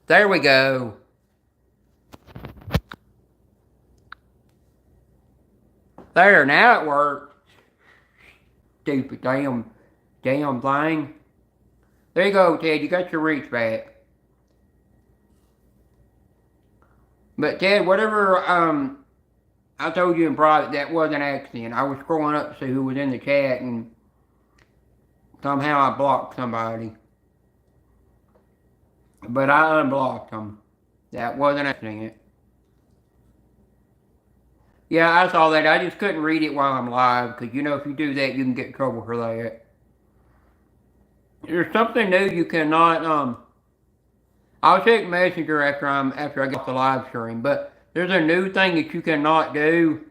There we go. There, now it worked. Stupid damn thing. There you go, Ted. You got your reach back. But Ted, whatever I told you in private, that was an accident. I was scrolling up to see who was in the chat, and somehow I blocked somebody. But I unblocked them. That was an accident. Yeah, I saw that. I just couldn't read it while I'm live, because you know if you do that, you can get in trouble for that. There's something new you cannot I'll check Messenger after I get the live stream, but there's a new thing that you cannot do.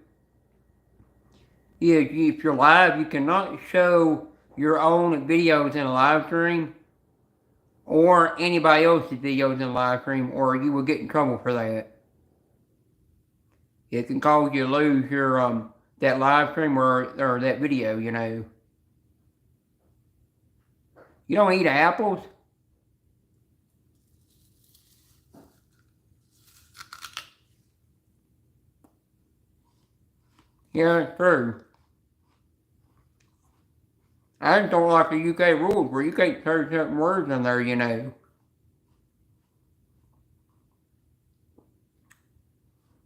If you're live, you cannot show your own videos in a live stream or anybody else's videos in a live stream, or you will get in trouble for that. It can cause you to lose your that live stream or that video, you know. You don't eat apples? Yeah, it's true. I just don't like the UK rules where you can't say certain words in there, you know.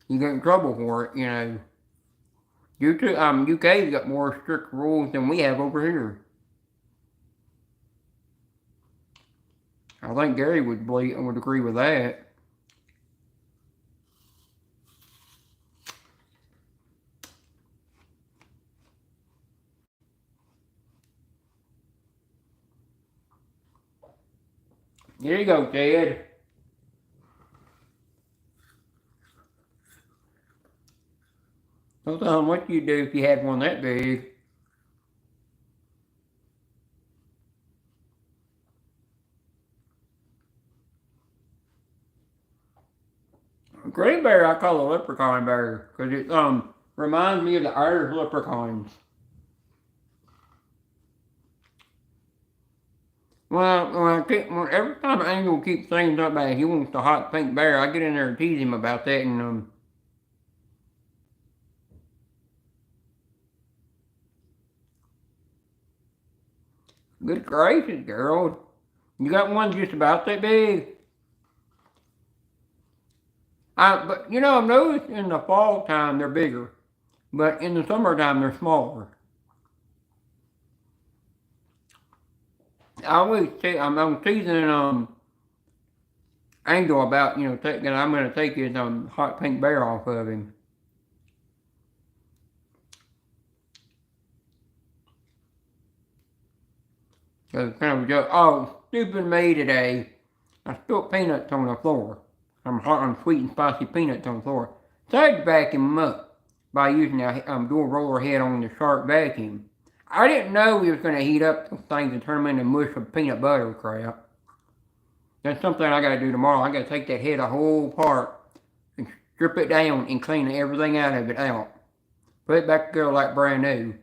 You get in trouble for it, you know. UK's got more strict rules than we have over here. I think Gary would agree with that. Here you go, Ted. Don't tell him what you'd do if you had one that big. Green bear I call a leprechaun bear because it reminds me of the Irish leprechauns. Every time Angel keeps saying something about he wants the hot pink bear, I get in there and tease him about that, and good gracious, girl, you got one just about that big. But you know, I've noticed in the fall time they're bigger, but in the summertime they're smaller. I always say I'm teasing Angel about, taking, I'm going to take his hot pink bear off of him. So it's kind of a joke. Oh, stupid me today. I spilled peanuts on the floor. Some hot and sweet and spicy peanuts on the floor. So I had to vacuum them up by using a dual roller head on the Shark vacuum. I didn't know we was going to heat up those things and turn them into mush of peanut butter crap. That's something I got to do tomorrow. I got to take that head a whole part and strip it down and clean everything out of it out. Put it back together like brand new.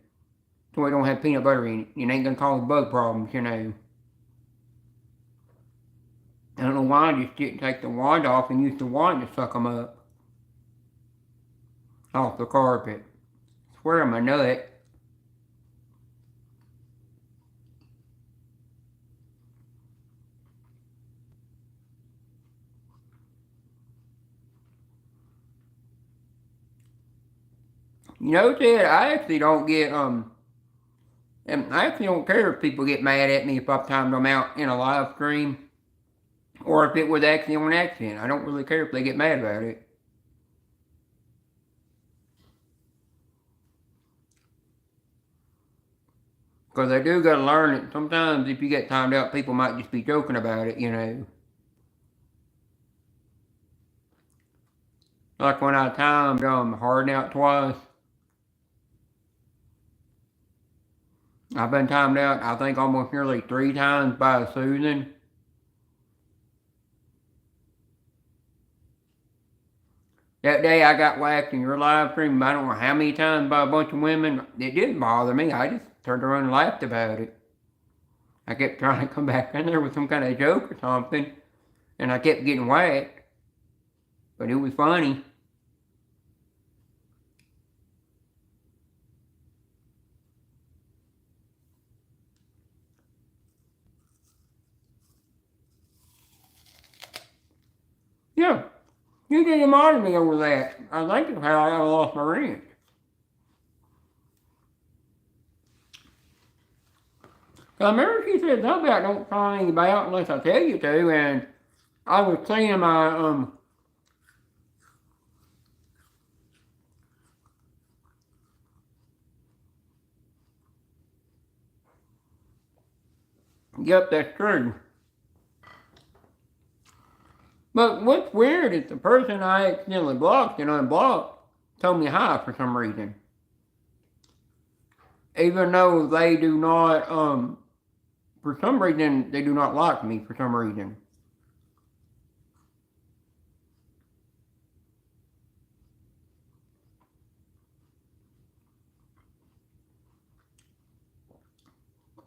So it don't have peanut butter in it. It ain't going to cause bug problems. I don't know why I just didn't take the wand off and use the wand to suck them up. Off the carpet. I swear I'm a nut. Ted, I actually don't get, and I actually don't care if people get mad at me if I've timed them out in a live stream. Or if it was actually on accident. I don't really care if they get mad about it. Because I do gotta learn it. Sometimes if you get timed out, people might just be joking about it. Like when I timed Harden out twice. I've been timed out, I think, almost nearly 3 times by Susan. That day I got whacked in your live stream, I don't know how many times by a bunch of women. It didn't bother me. I just turned around and laughed about it. I kept trying to come back in there with some kind of joke or something, and I kept getting whacked. But it was funny. Yeah, you didn't monitor me over that. I think it's how I lost my rent. I remember she said something about don't try anything about unless I tell you to, and I was saying my yep, that's true. But what's weird is the person I accidentally blocked and unblocked told me hi for some reason. Even though they do not, for some reason, they do not like me for some reason.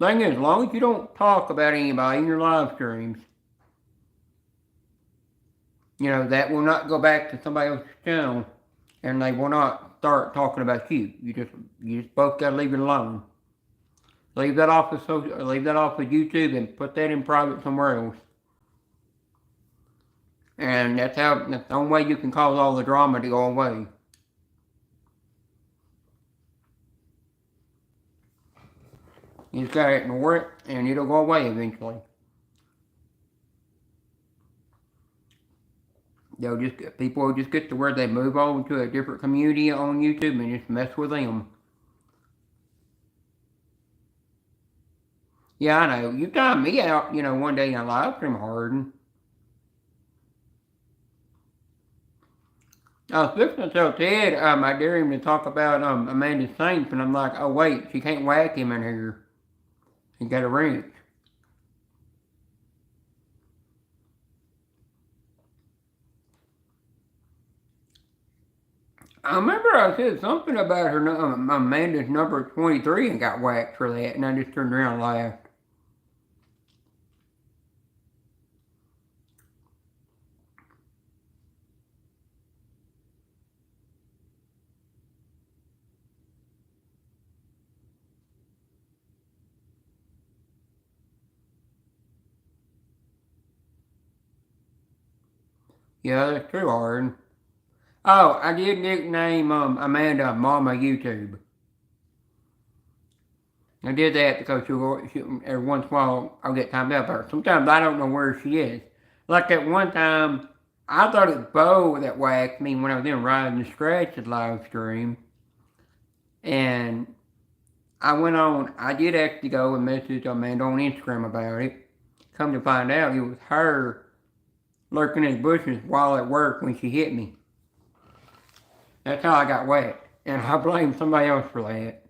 Thing is, as long as you don't talk about anybody in your live streams, that will not go back to somebody else's channel, and they will not start talking about you. You just both gotta leave it alone. Leave that off of YouTube and put that in private somewhere else. And that's the only way you can cause all the drama to go away. You just gotta ignore it, and it'll go away eventually. People will just get to where they move on to a different community on YouTube and just mess with them. Yeah, I know. You timed me out, one day in a live stream, Harden. I was fixing to tell Ted, I dare him to talk about Amanda Saints, and I'm like, oh wait, she can't whack him in here. He got a wrench. I remember I said something about her Amanda's number 23 and got whacked for that, and I just turned around and laughed. Yeah, that's true, Harden. Oh, I did nickname Amanda Mama YouTube. I did that because every once in a while I'll get timed out by her. Sometimes I don't know where she is. Like at one time, I thought it was Bo that whacked me when I was in Riding the Scratches live stream. And I went on, I did actually go and message Amanda on Instagram about it. Come to find out, it was her lurking in the bushes while at work when she hit me. That's how I got whacked. And I blame somebody else for that.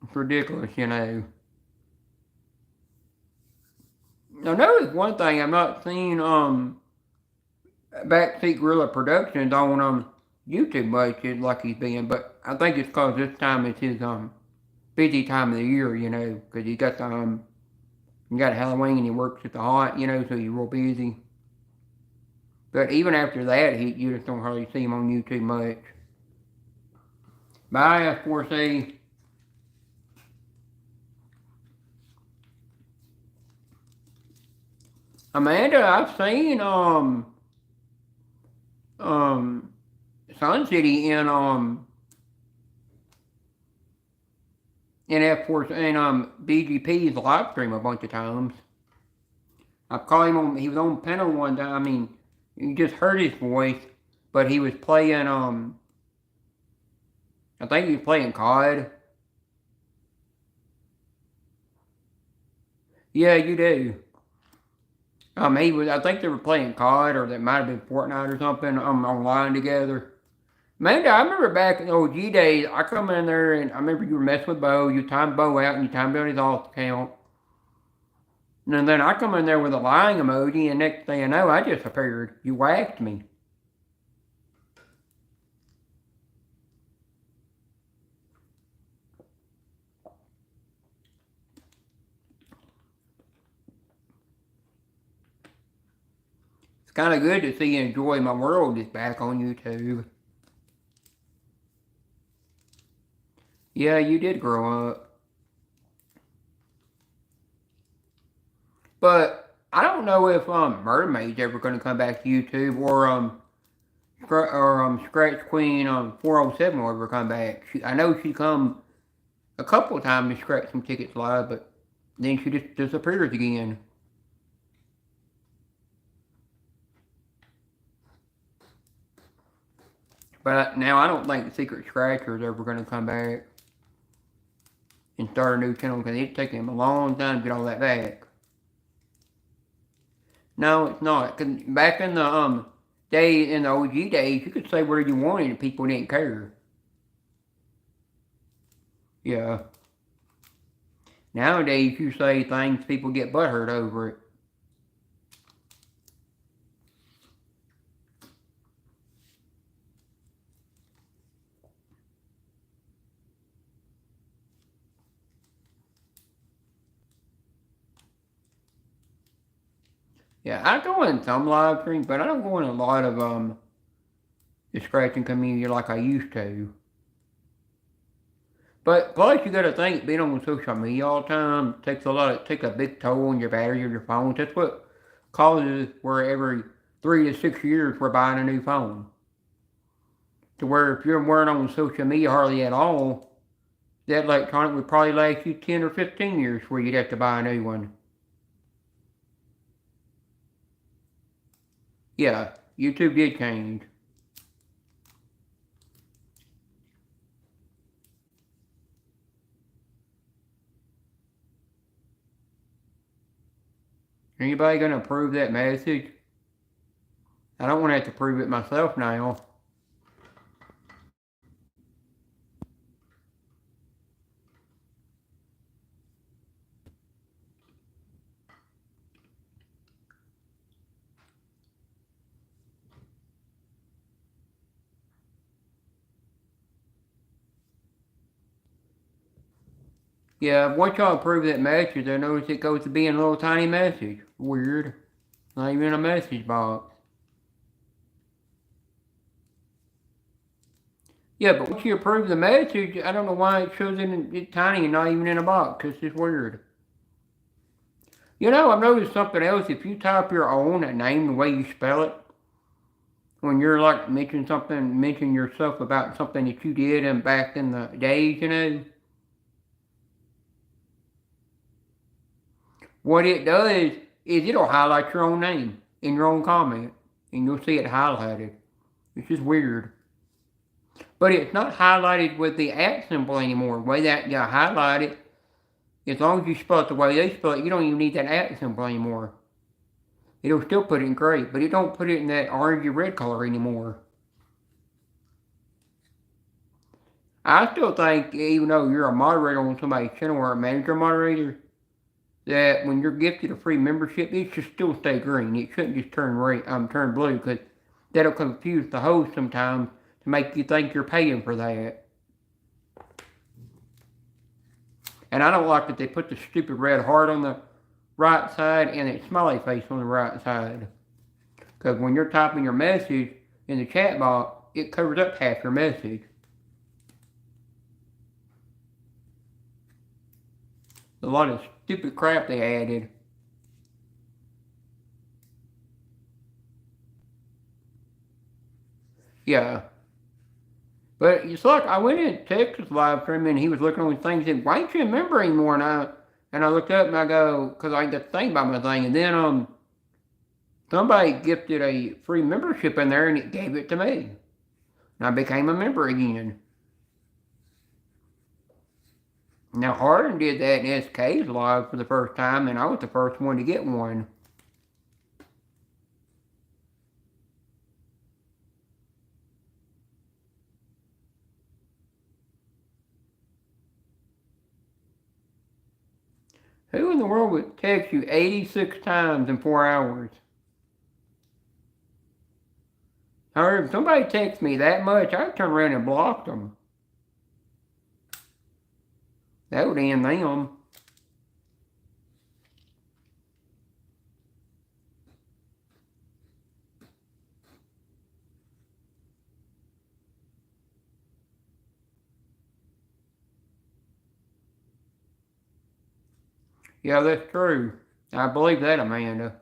It's ridiculous, you know. Now, notice one thing I'm not seeing Backseat Gorilla Productions on YouTube much like he's been, but I think it's because this time it's his busy time of the year, you know, because he got the you got Halloween and he works at the haunt, you know, so he's real busy. But even after that, you just don't hardly see him on YouTube much. Bye, F4C. Amanda, I've seen Sun City in F4 and BGP's live stream a bunch of times. I've called him on. He was on panel one time. I mean, you just heard his voice, but he was playing I think he was playing COD. Yeah, you do. He was. I think they were playing COD, or that might have been Fortnite or something. Online together. Man, I remember back in the OG days. I come in there and I remember you were messing with Bo. You timed Bo out and you timed out his alt account. And then I come in there with a lying emoji, and next thing I know, I just appeared. You whacked me. It's kind of good to see Enjoy My World is back on YouTube. Yeah, you did grow up. But I don't know if Mermaid's ever going to come back to YouTube, or Scratch Queen 407 will ever come back. I know she come a couple of times to scratch some tickets live, but then she just disappears again. But now I don't think the Secret Scratcher is ever going to come back and start a new channel because it's taking him a long time to get all that back. No, it's not. Cause back in the in the OG days, you could say whatever you wanted and people didn't care. Yeah. Nowadays, you say things, people get butthurt over it. Yeah, I go in some live streams, but I don't go in a lot of the scratching community like I used to. But plus, you got to think being on social media all the time takes a big toll on your battery of your phone. That's what causes where every 3 to 6 years we're buying a new phone. To where if you're wearing on social media hardly at all, that electronic would probably last you 10 or 15 years before you'd have to buy a new one. Yeah, YouTube did change. Anybody gonna approve that message? I don't want to have to prove it myself now. Yeah, once y'all approve that message, I notice it goes to being a little tiny message. Weird. Not even a message box. Yeah, but once you approve the message, I don't know why it shows it tiny and not even in a box. It's just weird. You know, I've noticed something else. If you type your own name the way you spell it, when you're like mention yourself about something that you did and back in the days, you know, What it does is it'll highlight your own name in your own comment, and you'll see it highlighted. It's just weird. But it's not highlighted with the @ symbol anymore. The way that you highlight it, as long as you spell it the way they spell it, you don't even need that @ symbol anymore. It'll still put it in gray, but it don't put it in that orangey red color anymore. I still think, even though you're a moderator on somebody's channel or a manager moderator, that when you're gifted a free membership, it should still stay green. It shouldn't just turn blue, because that'll confuse the host sometimes to make you think you're paying for that. And I don't like that they put the stupid red heart on the right side and a smiley face on the right side. Because when you're typing your message in the chat box, it covers up half your message. A lot of stupid crap they added. Yeah. But it's like I went in Texas live stream and he was looking on his thing and said, "Why ain't you a member anymore?" And I looked up and I go, because I got to think about my thing. And then somebody gifted a free membership in there and it gave it to me. And I became a member again. Now Harden did that in SK's live for the first time, and I was the first one to get one. Who in the world would text you 86 times in 4 hours? However, if somebody texts me that much, I'd turn around and block them. That would end them. Yeah, that's true. I believe that, Amanda.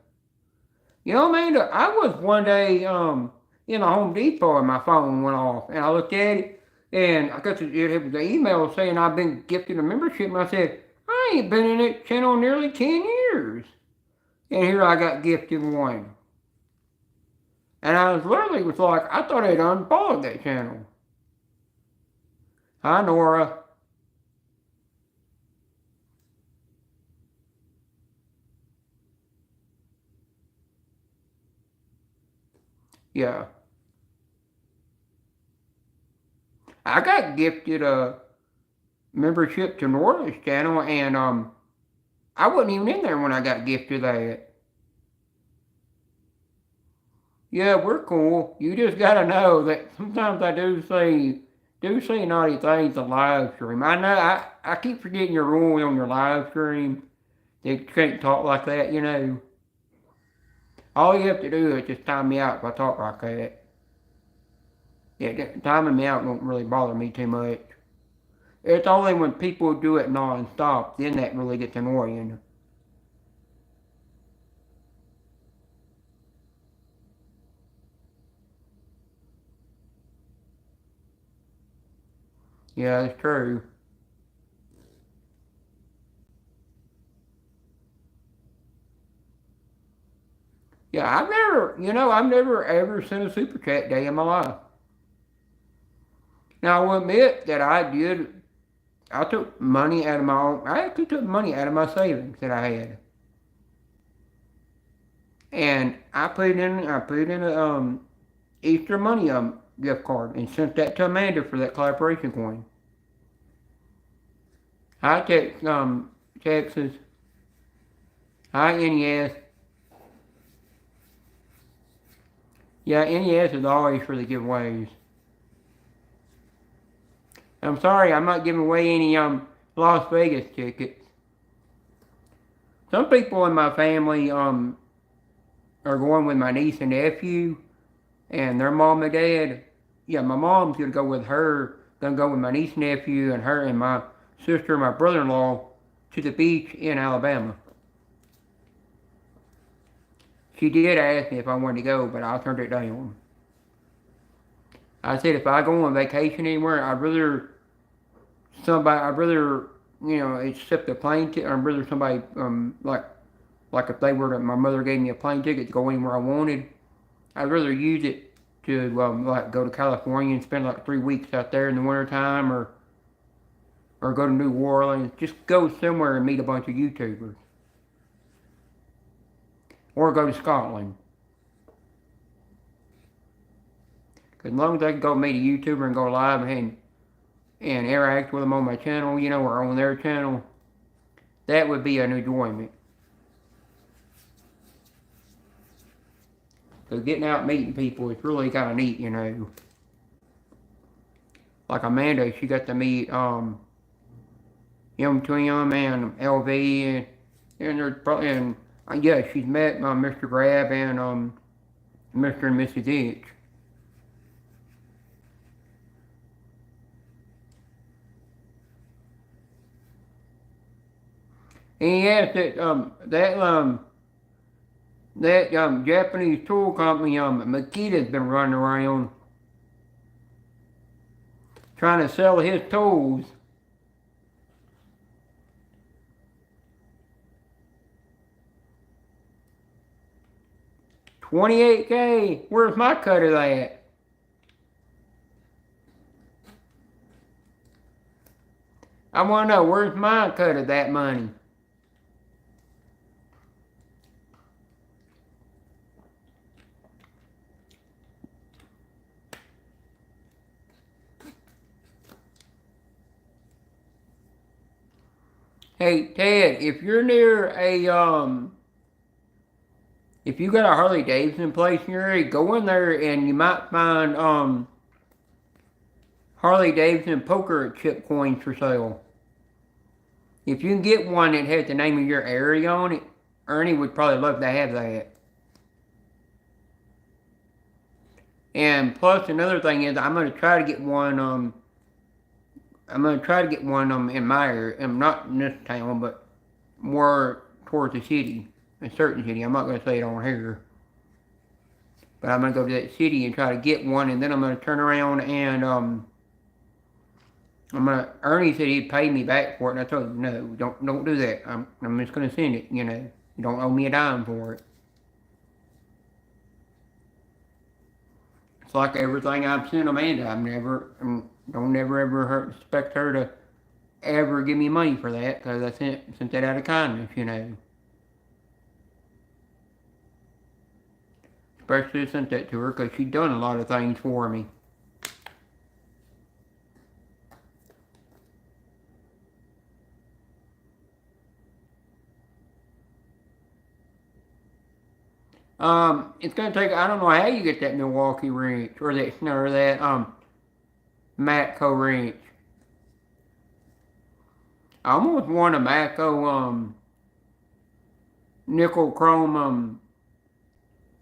You know, Amanda, I was one day in a Home Depot and my phone went off, and I looked at it, and I got the email saying I've been gifted a membership, and I said, I ain't been in that channel nearly 10 years. And here I got gifted one. And I was like, I thought I'd unfollowed that channel. Hi, Nora. Yeah. I got gifted a membership to Nora's channel, and I wasn't even in there when I got gifted that. Yeah, we're cool. You just gotta know that sometimes I do say naughty things on live stream. I know I keep forgetting your rules on your live stream. You can't talk like that, you know. All you have to do is just time me out if I talk like that. Yeah, timing me out won't really bother me too much. It's only when people do it non-stop, then that really gets annoying. Yeah, that's true. Yeah, I've never ever sent a super chat day in my life. Now, I will admit that I took money out of my own, I actually took money out of my savings that I had. And I put in a Easter money gift card and sent that to Amanda for that collaboration coin. Hi, Texas. Hi, NES. Yeah, NES is always for the giveaways. I'm sorry, I'm not giving away any Las Vegas tickets. Some people in my family are going with my niece and nephew, and their mom and dad. Yeah, my mom's gonna go with her. Gonna go with my niece and nephew and her and my sister and my brother-in-law to the beach in Alabama. She did ask me if I wanted to go, but I turned it down. I said if I go on vacation anywhere, I'd rather accept the plane ticket. I'd rather somebody like Like if they were to, my mother gave me a plane ticket to go anywhere I wanted, I'd rather use it to like go to California and spend like 3 weeks out there in the wintertime, or go to New Orleans. Just go somewhere and meet a bunch of YouTubers, or go to Scotland. Because as long as I can go meet a YouTuber and go live and interact with them on my channel, you know, or on their channel, that would be an enjoyment. So getting out meeting people is really kind of neat, you know. Like Amanda, she got to meet Yum Twim and LV, and yeah, she's met Mr. Grab and Mr. and Mrs. Itch. And yes, that Japanese tool company, Makita's been running around trying to sell his tools. $28K. Where's my cut of that? I want to know, where's my cut of that money? Hey, Ted, if you're near if you got a Harley Davidson place in your area, go in there and you might find, Harley Davidson poker chip coins for sale. If you can get one that has the name of your area on it, Ernie would probably love to have that. And plus another thing is I'm gonna try to get one in my area, not in this town, but more towards the city, a certain city. I'm not gonna say it on here. But I'm gonna go to that city and try to get one, and then I'm gonna turn around and Ernie said he'd pay me back for it, and I told him, no, don't do that. I'm just gonna send it, you know. You don't owe me a dime for it. It's like everything I've sent Amanda. Don't never ever expect her to ever give me money for that, because I sent that out of kindness, you know. Especially sent that to her because she'd done a lot of things for me. It's gonna take, I don't know how you get that Milwaukee wrench, or that Matco wrench. I almost want a Matco, nickel chrome,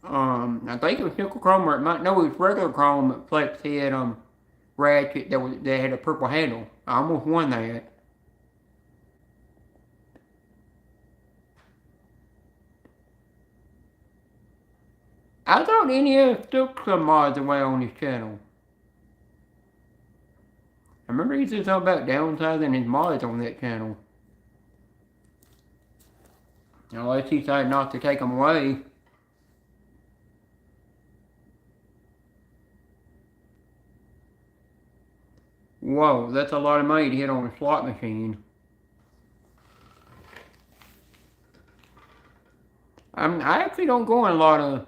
I think it was nickel chrome, or it was regular chrome flex head, ratchet that had a purple handle. I almost won that. I thought NES took some mods away on his channel. I remember he said something about downsizing his mods on that channel. Unless he decided not to take them away. Whoa, that's a lot of money to hit on a slot machine. I actually don't go in a lot of...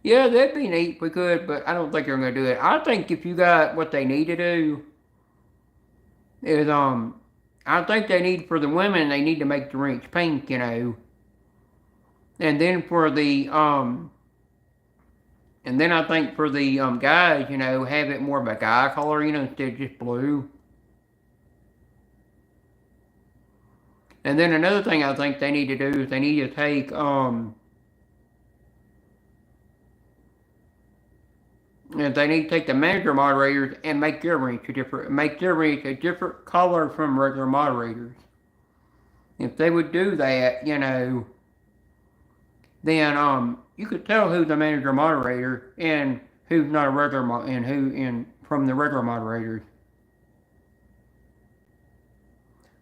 Yeah, that'd be neat if we could, but I don't think they're going to do it. I think if you got what they need to do is, I think they need, for the women, they need to make the wrench pink, you know. And then for the, and then I think for the guys, you know, have it more of a guy color, you know, instead of just blue. And then another thing I think they need to do is they need to take, and they need to take the manager moderators and make their wrench a different color from regular moderators. If they would do that, you know, then you could tell who's the manager moderator and who's not a regular from the regular moderators.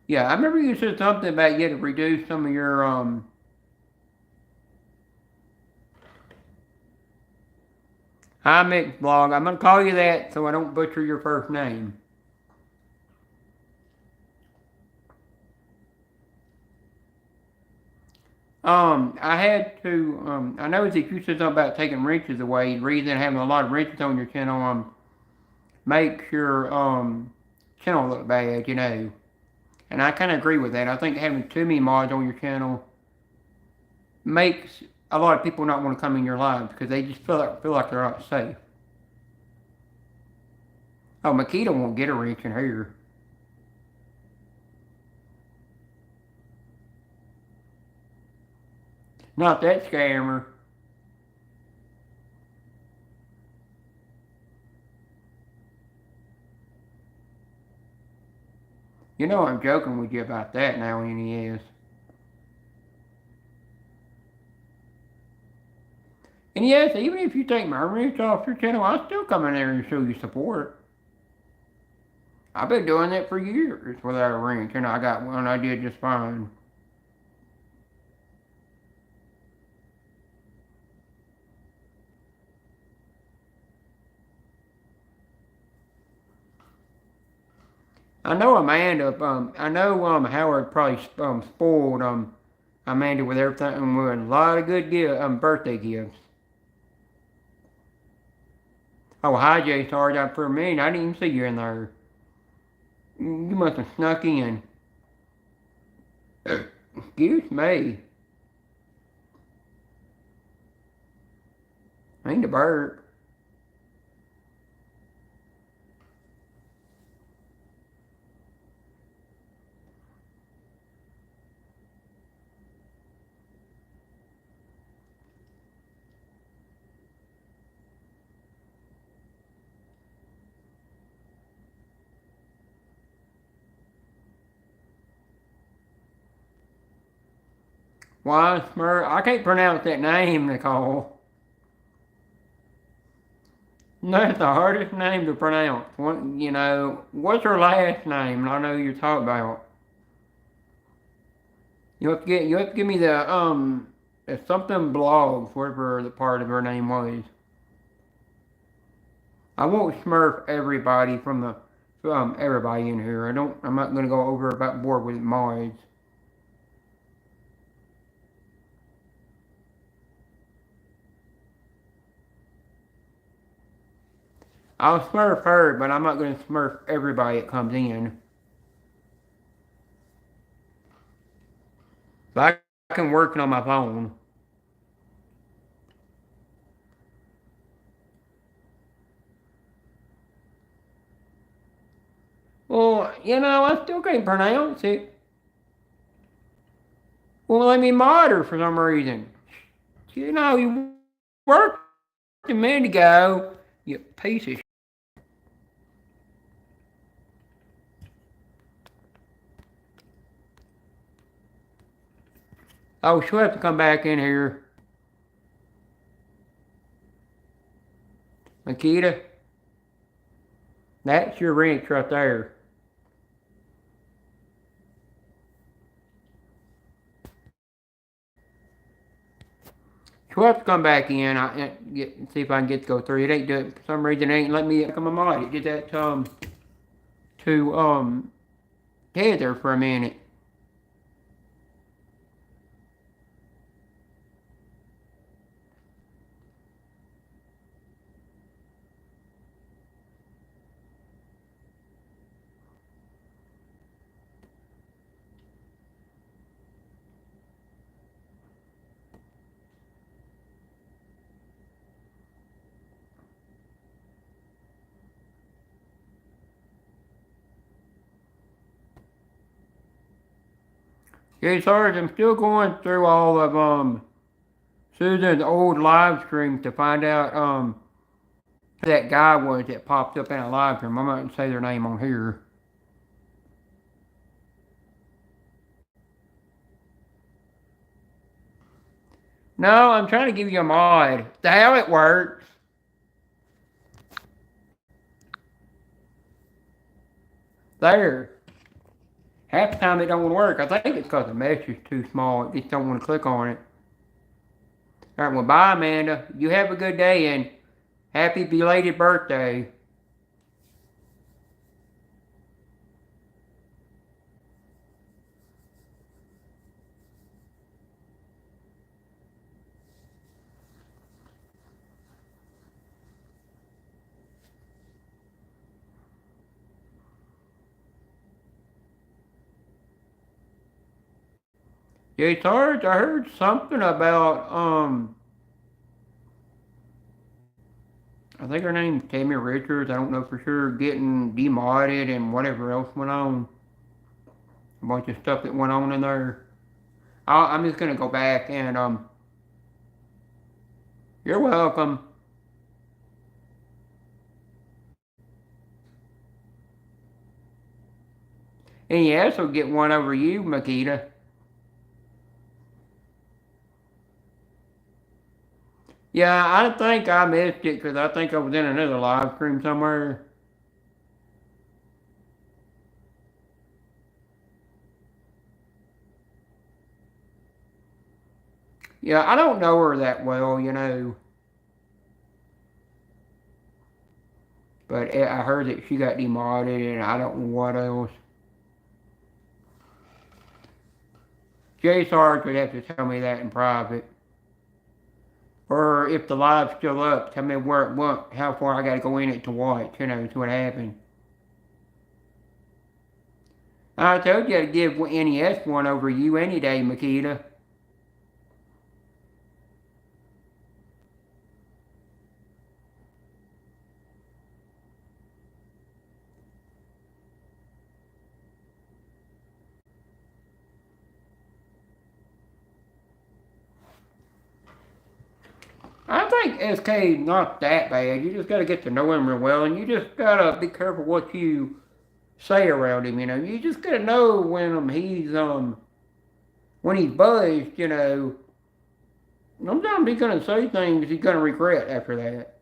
Yeah, I remember you said something about you had to reduce some of your Hi Mix blog. I'm gonna call you that so I don't butcher your first name. I had to I noticed that you said something about taking wrenches away. The reason having a lot of wrenches on your channel makes your channel look bad, you know. And I kinda agree with that. I think having too many mods on your channel makes a lot of people not want to come in your lives because they just feel like they're not safe. Oh, Makita won't get a wrench in here. Not that scammer. You know I'm joking with you about that now, and he is. And yes, even if you take my wrench off your channel, I'll still come in there and show you support. I've been doing that for years without a wrench, and I got one I did just fine. I know Amanda, I know Howard probably spoiled Amanda with everything, with a lot of good birthday gifts. Oh, hi Jay, sorry for a minute, I didn't even see you in there. You must have snuck in. Excuse me. I ain't a bird. Why, Smurf? I can't pronounce that name, Nicole. That's the hardest name to pronounce. What's her last name? I know who you're talking about. You have to give me the something blogs, whatever the part of her name was. I won't smurf everybody from everybody in here. I'm not gonna go over about board with mods. I'll smurf her, but I'm not gonna smurf everybody that comes in. But I can work it on my phone. Well, I still can't pronounce it. Well, let me mod her for some reason. You worked a minute ago, you piece of. Oh, she'll have to come back in here. Makita, that's your wrench right there. She'll have to come back in. See if I can get to go through. It ain't doing for some reason. It ain't letting me come on mod. Get that to Heather for a minute. Yeah, sorry, I'm still going through all of Susan's old live streams to find out who that guy was that popped up in a live stream. I'm not gonna say their name on here. No, I'm trying to give you a mod. The hell it works. There. Half the time it don't work. I think it's because the mesh is too small. It just don't want to click on it. All right, well, bye, Amanda. You have a good day and happy belated birthday. Jay Sarge, I heard something about I think her name's Tammy Richards. I don't know for sure. Getting demodded and whatever else went on. A bunch of stuff that went on in there. I'm just gonna go back and you're welcome. And yes, I'll get one over you, Makita. Yeah, I think I missed it because I think I was in another live stream somewhere. Yeah, I don't know her that well, you know. But I heard that she got demodded and I don't know what else. Jay Sarge would have to tell me that in private. Or if the live's still up, tell me where it went, how far I gotta go in it to watch, you know, see what happened. I told you I'd give NES one over you any day, Makita. I think SK is not that bad. You just gotta get to know him real well, and you just gotta be careful what you say around him. You know, you just gotta know when he's buzzed. You know, sometimes he's gonna say things he's gonna regret after that.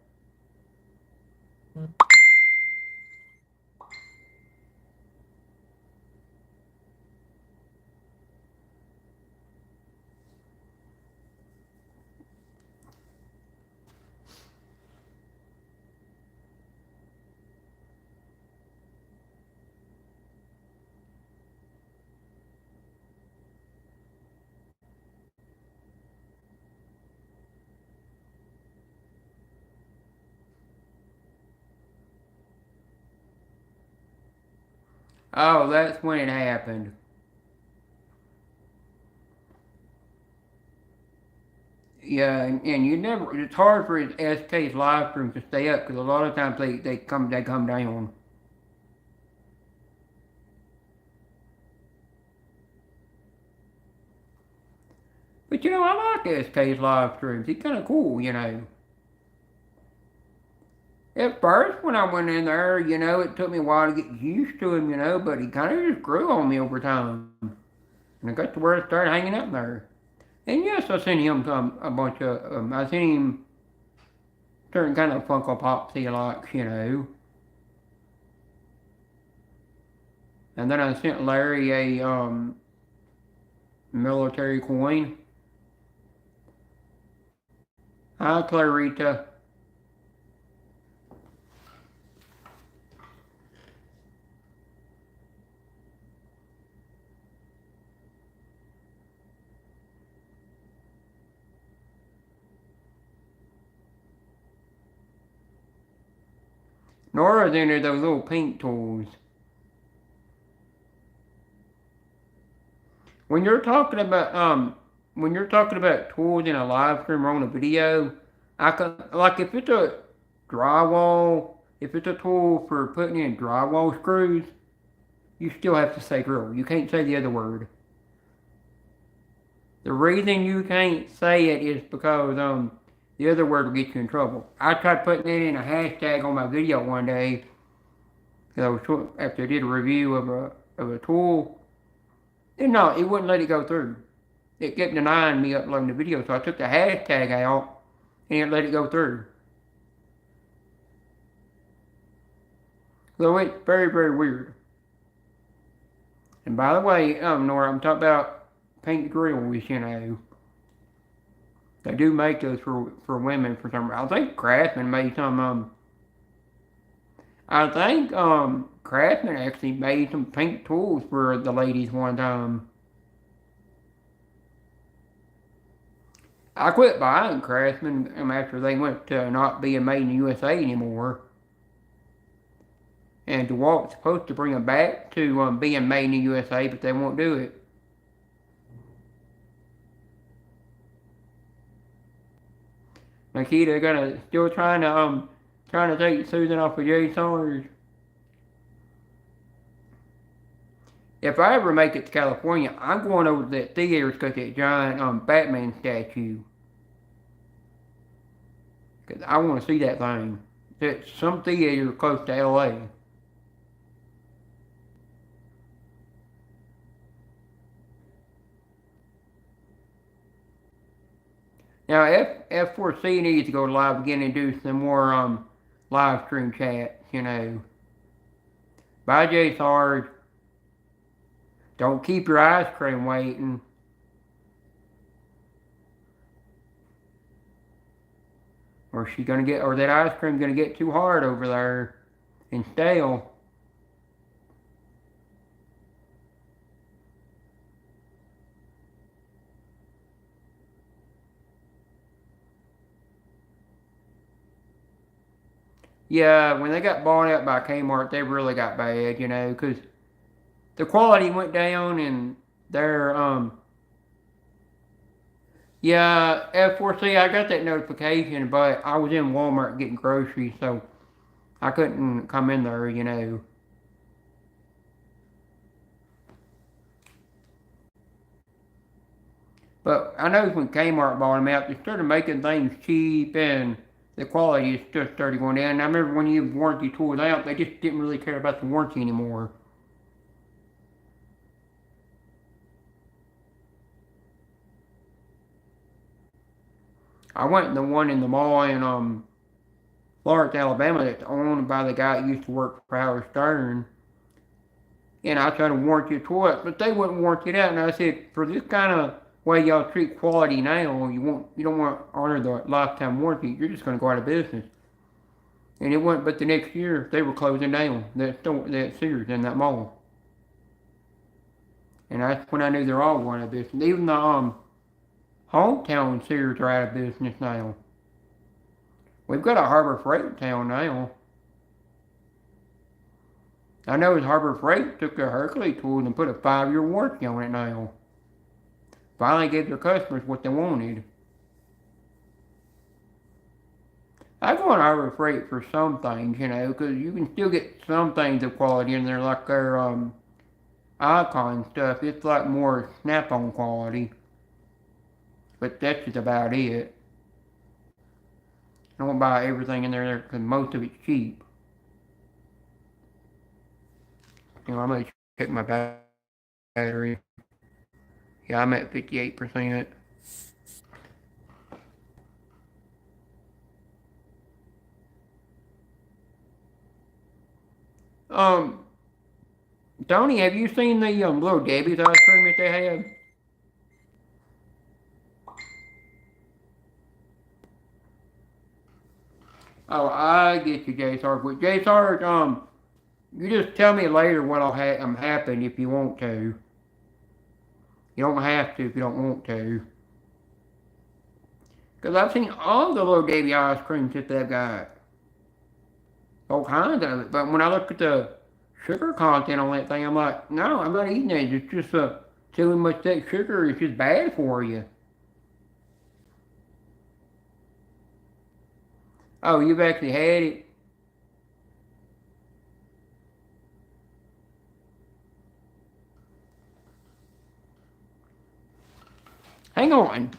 Oh, that's when it happened. Yeah, and you never. It's hard for SK's live streams to stay up because a lot of times they come down. But you know, I like SK's live streams. He's kind of cool, you know. At first, when I went in there, you know, it took me a while to get used to him, you know, but he kind of just grew on me over time. And I got to where I started hanging out there. And yes, I seen him a bunch of, I seen him certain kind of Funko Pops he likes, you know. And then I sent Larry a military coin. Hi, Clarita. Nora's into those little pink toys. When you're talking about tools in a live stream or on a video, I can like if it's a drywall, if it's a tool for putting in drywall screws, you still have to say drill. You can't say the other word. The reason you can't say it is because the other word will get you in trouble. I tried putting it in a hashtag on my video one day because after I did a review of a tool, and no, it wouldn't let it go through. It kept denying me uploading the video, so I took the hashtag out and it let it go through. So it's very, very weird. And by the way, Nora, I'm talking about Pink Grills, you know. They do make those for women for some reason. I think Craftsman made some, I think, Craftsman actually made some pink tools for the ladies one time. I quit buying Craftsman after they went to not being made in the USA anymore. And DeWalt's supposed to bring them back to being made in the USA, but they won't do it. Nikita gonna still trying to take Susan off of Jay Saunders. If I ever make it to California, I'm going over to that theater to get that giant Batman statue. Cause I want to see that thing. It's some theater close to LA. Now F4C needs to go live again and do some more live stream chats, you know. Bye Jay Sarge. Don't keep your ice cream waiting. Or that ice cream gonna get too hard over there and stale. Yeah, when they got bought out by Kmart, they really got bad, you know, because the quality went down and their yeah, F4C, I got that notification, but I was in Walmart getting groceries, so I couldn't come in there, you know. But I know when Kmart bought them out, they started making things cheap and the quality is just started going down. And I remember when you warranty tore out, they just didn't really care about the warranty anymore. I went in the one in the mall in Florence, Alabama that's owned by the guy that used to work for Howard Stern. And I tried to warranty a toilet, but they wouldn't warranty it out. And I said, for this kind of way y'all treat quality now, you don't want to honor the lifetime warranty. You're just going to go out of business. And it wasn't but the next year they were closing down that Sears in that mall. And that's when I knew they're all going out of business. Even the hometown Sears are out of business now. We've got a Harbor Freight in town now. I know his Harbor Freight took their Hercules tools and put a 5-year warranty on it now. Finally gave their customers what they wanted. I go on Harbor Freight for some things, you know, because you can still get some things of quality in there, like their icon stuff. It's like more snap-on quality. But that's just about it. I don't buy everything in there because most of it's cheap. You know, I'm going to check my battery. Yeah, I'm at 58%. Tony, have you seen the Little Debbie's ice cream that they have? Oh, I get you, Jay Sarge. But Jay Sarge, you just tell me later what'll happen if you want to. You don't have to if you don't want to. Because I've seen all the Little Debbie ice creams that they've got. All kinds of it. But when I look at the sugar content on that thing, I'm like, no, I'm not eating it. It's just too much that sugar is just bad for you. Oh, you've actually had it? Hang on.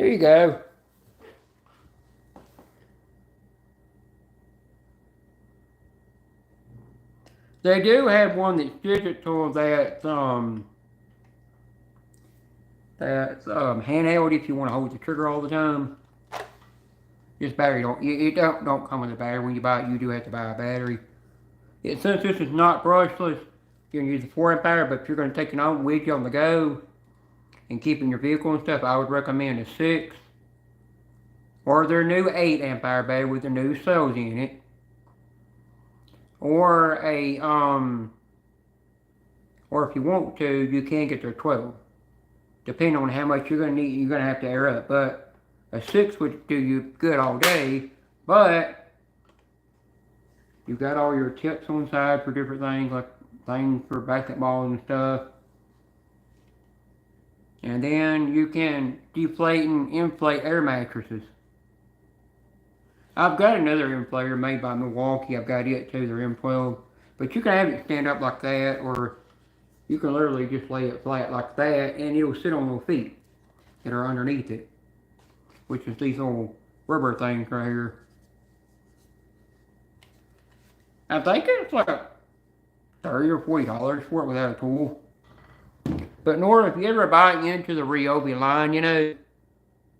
There you go. They do have one that's digital that's handheld if you want to hold the trigger all the time. This battery don't come with a battery. When you buy it, you do have to buy a battery. Since this is not brushless, you can use a 4 amp hour, but if you're going to take it on with you on the go and keep in your vehicle and stuff, I would recommend a 6 or their new 8 amp hour battery with the new cells in it, or or if you want to, you can get their 12. Depending on how much you're going to need, you're going to have to air up. But a 6 would do you good all day, but you've got all your tips on the side for different things, like things for basketball and stuff. And then you can deflate and inflate air mattresses. I've got another inflator made by Milwaukee. I've got it too, their M12. But you can have it stand up like that, or you can literally just lay it flat like that, and it'll sit on little feet that are underneath it, which is these little rubber things right here. I think it's like $30 or $40 for it without a tool. But Nora, if you ever buy into the Ryobi line, you know,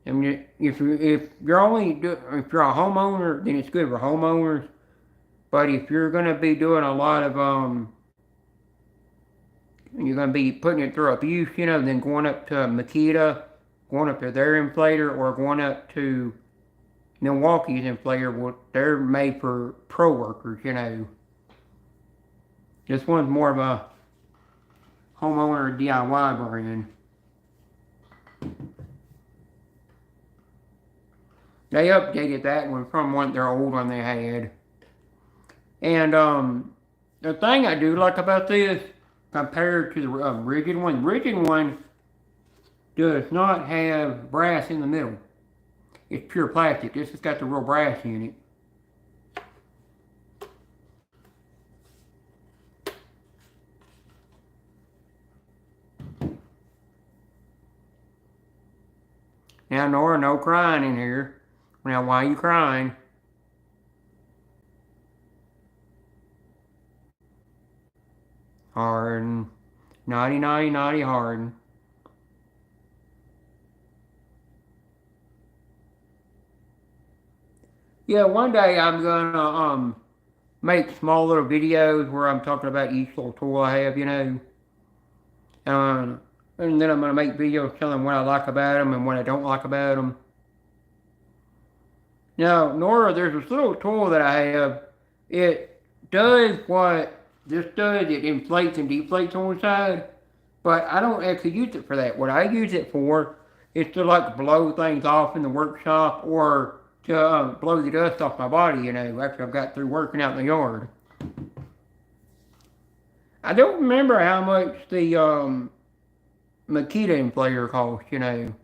I mean, if you're a homeowner, then it's good for homeowners. But if you're gonna be doing a lot of you're gonna be putting it through abuse, you know, then going up to Makita, going up to their inflator, or going up to Milwaukee's inflator, well, they're made for pro workers, you know. This one's more of a homeowner DIY brand. They updated that one from their old one they had. And the thing I do like about this, compared to the rigid one does not have brass in the middle. It's pure plastic. This has got the real brass in it. Now, Nora, no crying in here. Now, why are you crying? Harden. Naughty, naughty, naughty, Harden. Yeah, one day I'm gonna make small little videos where I'm talking about each little tool I have, you know. And then I'm gonna make videos telling what I like about them and what I don't like about them. Now, Nora, there's this little tool that I have. It does what this does. It inflates and deflates on the side, but I don't actually use it for that. What I use it for is to like blow things off in the workshop, or to blow the dust off my body, you know, after I've got through working out in the yard. I don't remember how much the Makita inflator costs, you know.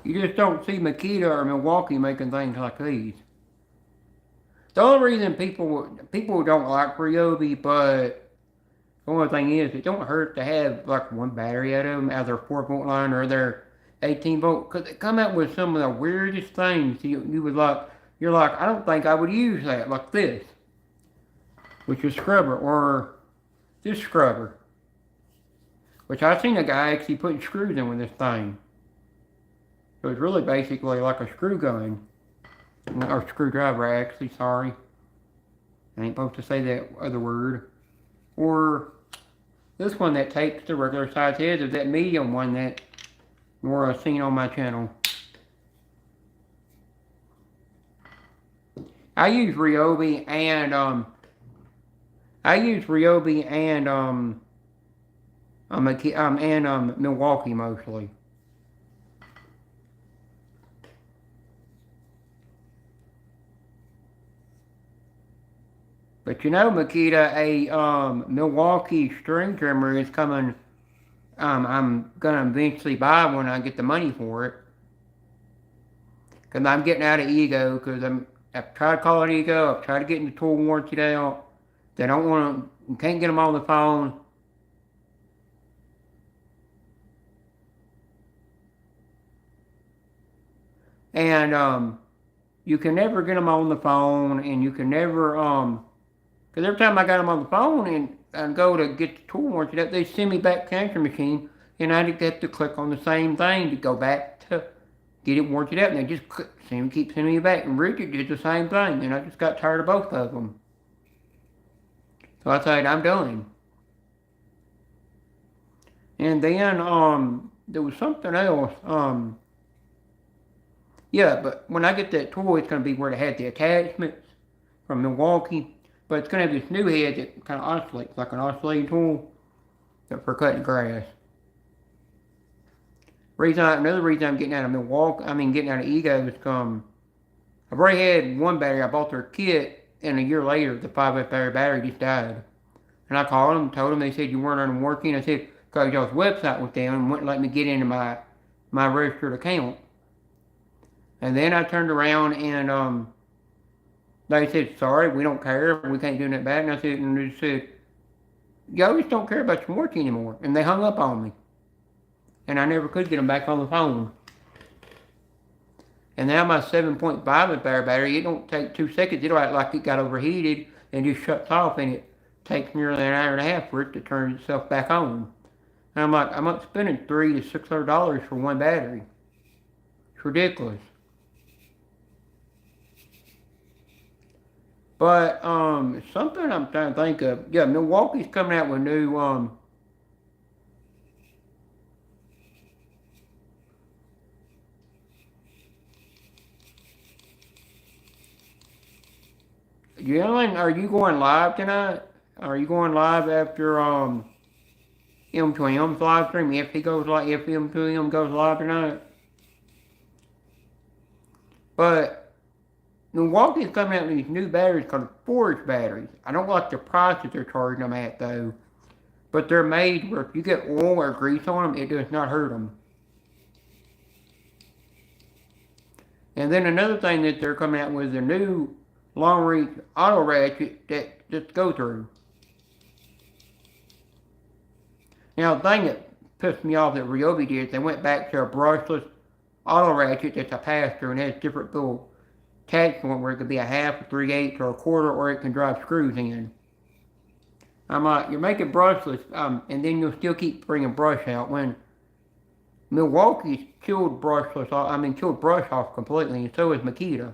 You just don't see Makita or Milwaukee making things like these. The only reason people don't like Ryobi, but the only thing is, it don't hurt to have like one battery out of them, out of their 4-volt line or their 18-volt, because they come out with some of the weirdest things. You would like, you're like, I don't think I would use that, like this, which is scrubber, or this scrubber, which I've seen a guy actually putting screws in with this thing. So it's really basically like a screw gun, or screwdriver actually, sorry. I ain't supposed to say that other word. Or this one that takes the regular size heads, is that medium one that Nora's seen on my channel. I use Ryobi and Milwaukee mostly. But you know, Makita, a Milwaukee string trimmer is coming. I'm gonna eventually buy when I get the money for it. Cause I'm getting out of Ego. Cause I've tried calling Ego. I've tried to get the tool warranty out. They don't want to. Can't get them on the phone. And you can never get them on the phone, and you can never because every time I got them on the phone and I go to get the tool warranty up, they send me back to the answering machine, and I have to click on the same thing to go back to get it warranted up, and they just keep sending me back. And Richard did the same thing, and I just got tired of both of them. So I said, I'm done. And then there was something else. Yeah, but when I get that tool, it's going to be where they had the attachments from Milwaukee. But it's going to have this new head that kind of oscillates, like an oscillating tool for cutting grass. Another reason I'm getting out of getting out of Ego is I've already had one battery. I bought their kit, and a year later, the 5 amp battery just died. And I called them, told them, they said you weren't under warranty. And I said, because y'all's website was down and wouldn't let me get into my registered account. And then I turned around and they said, sorry, we don't care, we can't do that back. And they said, y'all just don't care about your warranty anymore. And they hung up on me. And I never could get them back on the phone. And now my 7.5 amp battery, it don't take 2 seconds. It'll act like it got overheated and just shuts off, and it takes nearly an hour and a half for it to turn itself back on. And I'm like, I'm not spending $300 to $600 for one battery. It's ridiculous. But something I'm trying to think of. Yeah, Milwaukee's coming out with new Jalen, are you going live tonight? Are you going live after M2M's live stream? If M2M goes live tonight? But Milwaukee's coming out with these new batteries called Forge batteries. I don't like the price that they're charging them at though. But they're made where if you get oil or grease on them, it does not hurt them. And then another thing that they're coming out with is a new long reach auto ratchet that just go through. Now the thing that pissed me off that Ryobi did, they went back to a brushless auto ratchet that's a pass-through and has different little attachment where it could be a half, a 3/8, or a quarter, or it can drive screws in. I'm like, you're making brushless, and then you'll still keep bringing brush out when Milwaukee's killed brush off completely, and so is Makita.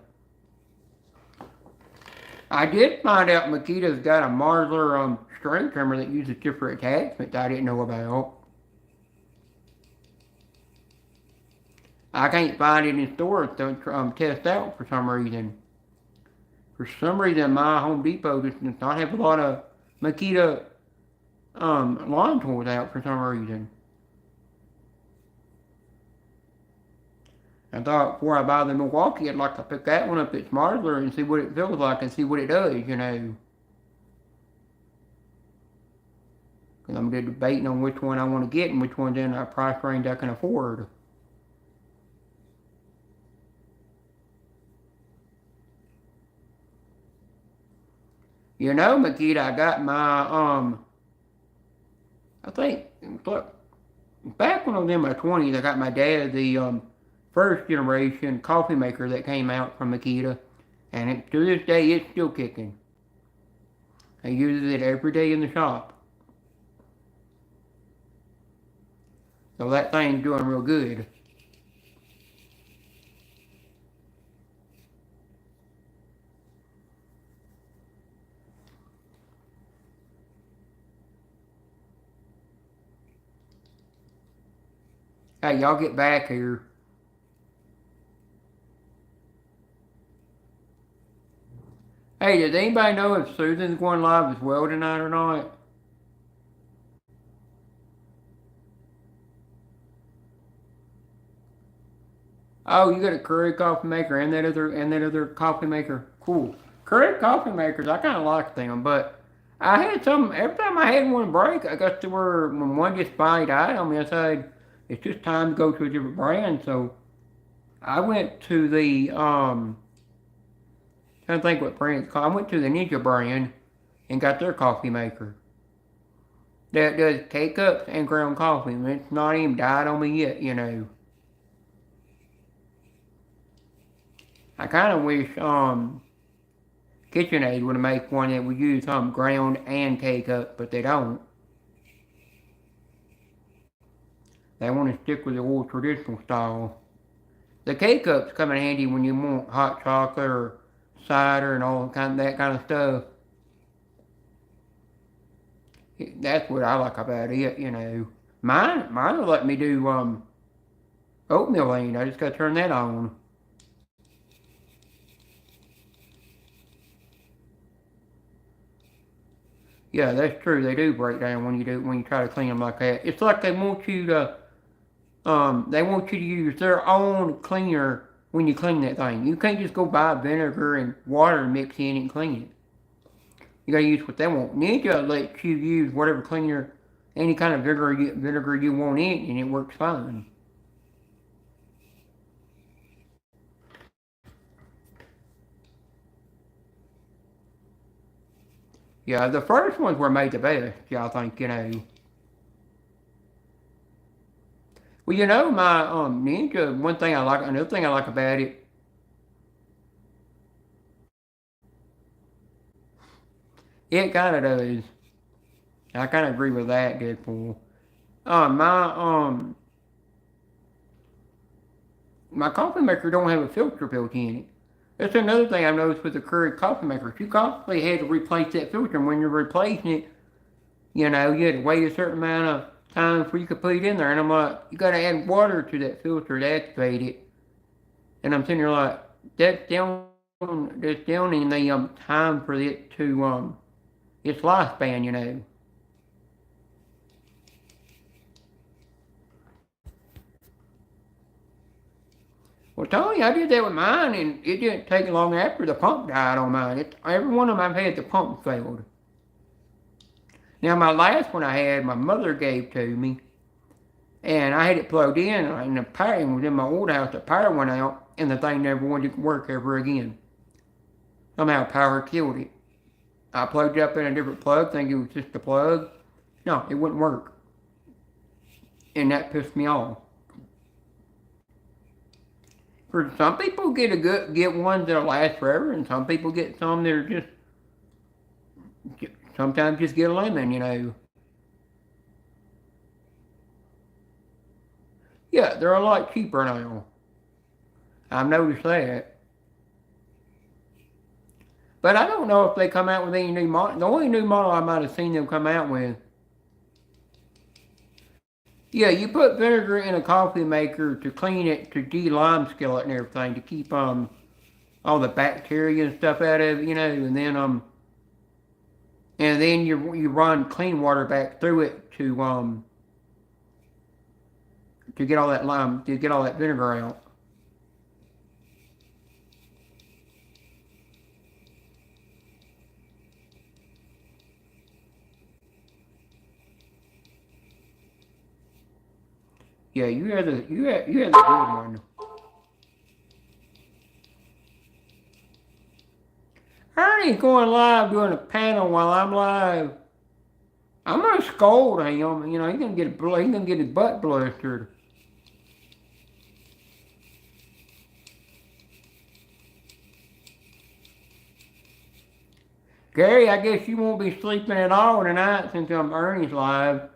I did find out Makita's got a Marzler string trimmer that uses different attachments I didn't know about. I can't find it in stores to test out for some reason. For some reason, my Home Depot just does not have a lot of Makita lawn tools out for some reason. I thought before I buy the Milwaukee, I'd like to pick that one up at Marzler and see what it feels like and see what it does, you know. Because I'm debating on which one I want to get and which one's in a price range I can afford. You know, Makita, I got my, I think, back when I was in my 20s, I got my dad the first generation coffee maker that came out from Makita. And to this day, it's still kicking. He uses it every day in the shop. So that thing's doing real good. Hey, y'all get back here. Hey, does anybody know if Susan's going live as well tonight or not? Oh, you got a Keurig coffee maker and that other coffee maker. Cool. Keurig coffee makers, I kind of like them, but I had some every time I had one break. I got to where when one just finally died on me, I said it's just time to go to a different brand. So I went to the trying to think what brand it's called. I went to the Ninja brand and got their coffee maker that does K cups and ground coffee. And it's not even died on me yet. I kind of wish KitchenAid would make one that would use ground and K cup, but they don't. They want to stick with the old traditional style. The K cups come in handy when you want hot chocolate or cider and all that kind of stuff. That's what I like about it. Mine will let me do oatmeal lean. I just got to turn that on. Yeah, that's true. They do break down when you try to clean them like that. It's like they want you to use their own cleaner when you clean that thing. You can't just go buy vinegar and water and mix in and clean it. You gotta use what they want. Ninja lets you use whatever cleaner, any kind of vinegar you want in, and it works fine. Yeah, the first ones were made the best. Yeah, I think. Well, my Ninja. Another thing I like about it, it kind of does. I kind of agree with that, Deadpool. My my coffee maker don't have a filter built in it. That's another thing I've noticed with the Keurig coffee maker. You constantly had to replace that filter, and when you're replacing it, you had to wait a certain amount of time before you could put it in there. And I'm like, you got to add water to that filter to activate it. And I'm sitting there like, that's down in the time for it to its lifespan. Well, Tony, I did that with mine, and it didn't take long after the pump died on mine. Every one of them I've had, the pump failed. Now, my last one I had, my mother gave to me, and I had it plugged in, and the power was in my old house. The power went out, and the thing never wanted to work ever again. Somehow, power killed it. I plugged it up in a different plug, thinking it was just a plug. No, it wouldn't work, and that pissed me off. For some people, get ones that'll last forever, and some people get some that are just sometimes just get a lemon. Yeah, they're a lot cheaper now. I've noticed that. But I don't know if they come out with any new model. The only new model I might have seen them come out with. Yeah, you put vinegar in a coffee maker to clean it, to de-lime skill it and everything, to keep all the bacteria and stuff out of it, and then you run clean water back through it to get all that lime, to get all that vinegar out. Yeah, you had the good one. Ernie's going live doing a panel while I'm live. I'm gonna scold him. He's gonna get his butt blistered. Gary, I guess you won't be sleeping at all tonight since Ernie's live.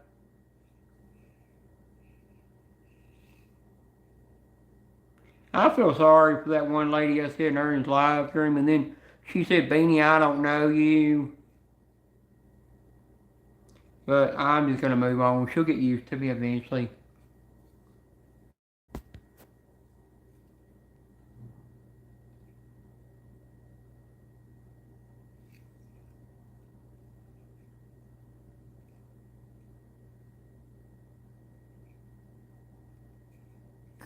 I feel sorry for that one lady I said in Ernie's live stream, and then she said, Beanie, I don't know you. But I'm just gonna move on. She'll get used to me eventually.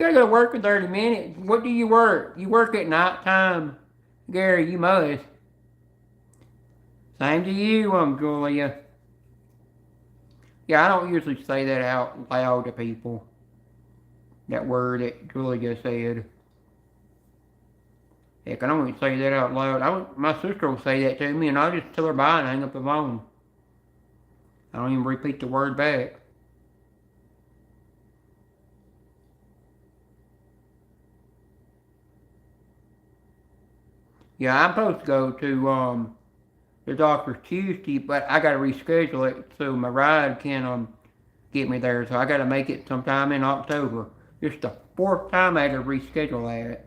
gotta go to work in 30 minutes. What do you work? You work at night time. Gary, you must. Same to you, Julia. Yeah, I don't usually say that out loud to people. That word that Julia just said. Heck, I don't even say that out loud. My sister will say that to me, and I'll just tell her bye and hang up the phone. I don't even repeat the word back. Yeah, I'm supposed to go to the doctor's Tuesday, but I gotta reschedule it so my ride can get me there. So I gotta make it sometime in October. Just the fourth time I had to reschedule that.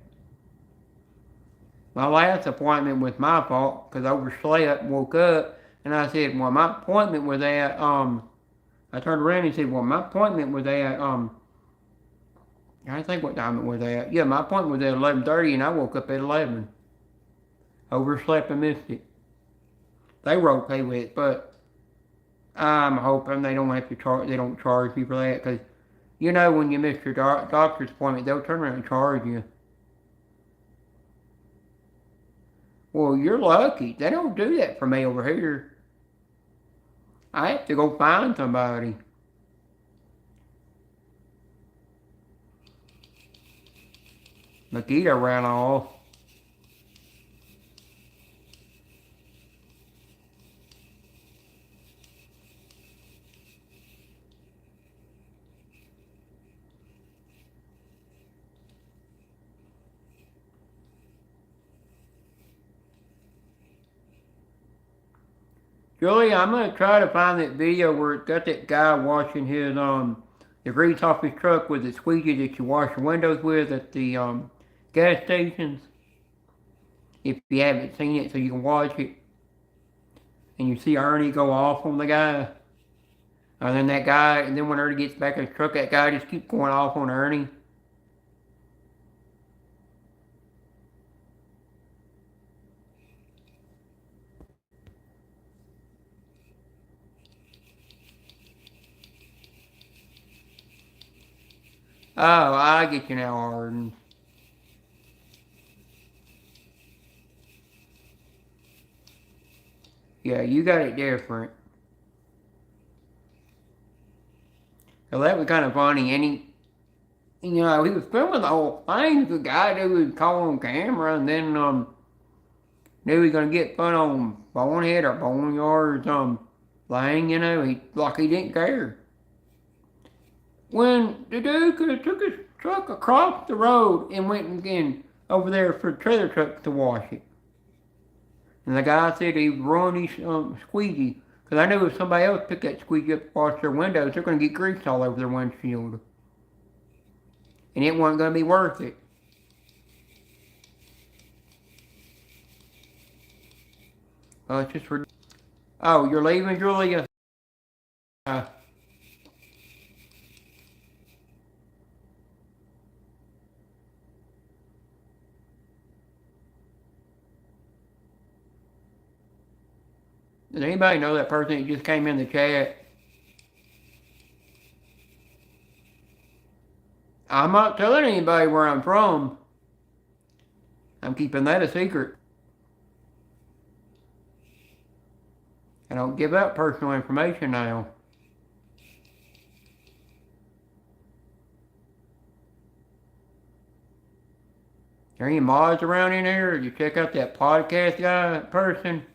My last appointment was my fault because I overslept, woke up, and I said, well, my appointment was at I turned around and said, well, my appointment was at I think what time it was at. Yeah, my appointment was at 11:30, and I woke up at 11. Overslept and missed it. They were okay with it, but I'm hoping they don't have to charge. They don't charge you for that because you know when you miss your doctor's appointment, they'll turn around and charge you. Well, you're lucky. They don't do that for me over here. I have to go find somebody. Mosquito ran off. Julie, I'm gonna try to find that video where it's got that guy washing his the grease off his truck with the squeegee that you wash your windows with at the gas stations. If you haven't seen it, so you can watch it, and you see Ernie go off on the guy, and then that guy, and then when Ernie gets back in his truck, that guy just keeps going off on Ernie. Oh, I get you now, Arden. Yeah, you got it different. So that was kind of funny, and he was filming the whole thing. The guy that was caught on camera, and then knew he was gonna get put on Bonehead or Boneyard's thing. He didn't care. When the dude could have took his truck across the road and went again over there for the trailer truck to wash it. And the guy said he ruined his squeegee. Because I knew if somebody else picked that squeegee up to wash their windows, they're going to get grease all over their windshield. And it wasn't going to be worth it. Oh, it's just for... Oh, you're leaving, Julia? Does anybody know that person that just came in the chat? I'm not telling anybody where I'm from. I'm keeping that a secret. I don't give out personal information now. There any mods around in here? Did you check out that podcast guy person?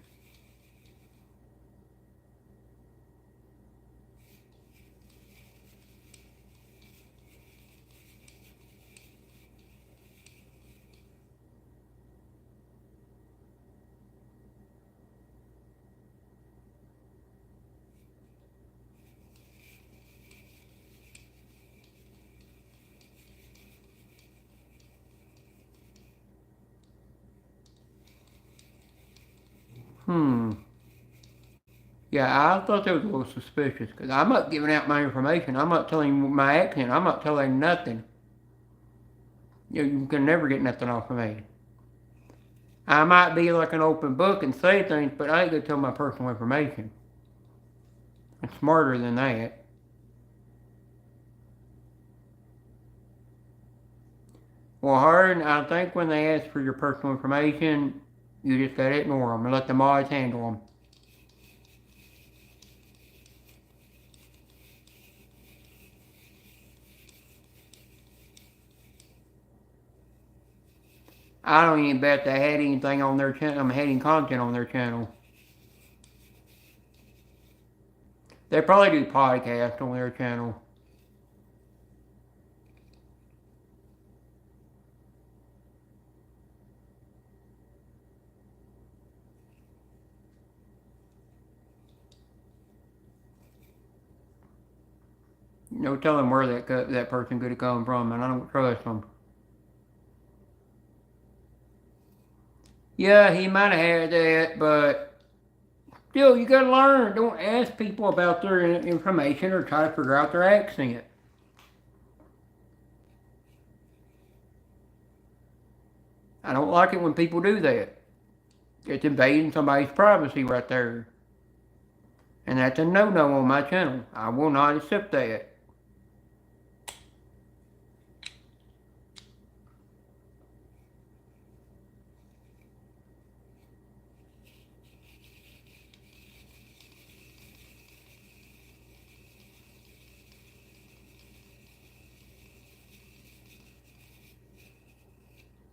Yeah, I thought that was a little suspicious because I'm not giving out my information. I'm not telling you my accent. I'm not telling nothing. You can never get nothing off of me. I might be like an open book and say things, but I ain't gonna tell my personal information. I'm smarter than that. Well, Hard, I think when they ask for your personal information, you just gotta ignore them and let the mods handle them. I don't even bet they had anything on their channel. I'm having content on their channel. They probably do podcasts on their channel. No telling where that person could have come from, and I don't trust them. Yeah, he might have had that, but still, you gotta learn. Don't ask people about their information or try to figure out their accent. I don't like it when people do that. It's invading somebody's privacy right there. And that's a no-no on my channel. I will not accept that.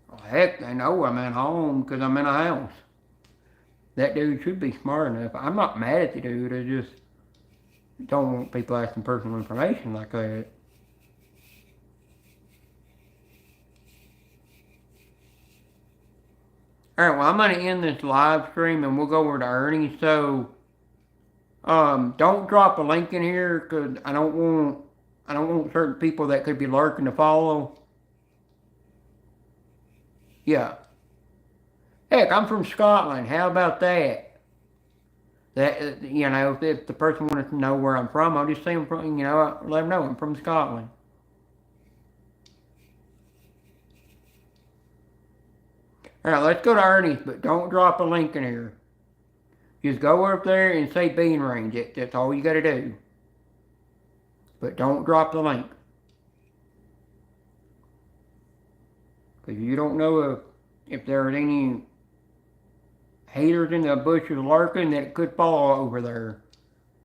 Well, heck, they know I'm at home because I'm in a house. That dude should be smart enough. I'm not mad at the dude. I just don't want people asking personal information like that. Alright, well, I'm going to end this live stream and we'll go over to earnings. So, don't drop a link in here because I don't want certain people that could be lurking to follow. Yeah. Heck, I'm from Scotland. How about that? That you know, if the person wants to know where I'm from, I'll just say I'm from. You know, let them know I'm from Scotland. All right, let's go to earnings, but don't drop a link in here. Just go up there and say bean range. That's all you got to do. But don't drop the link. Because you don't know if there's any haters in the bushes lurking that could fall over there.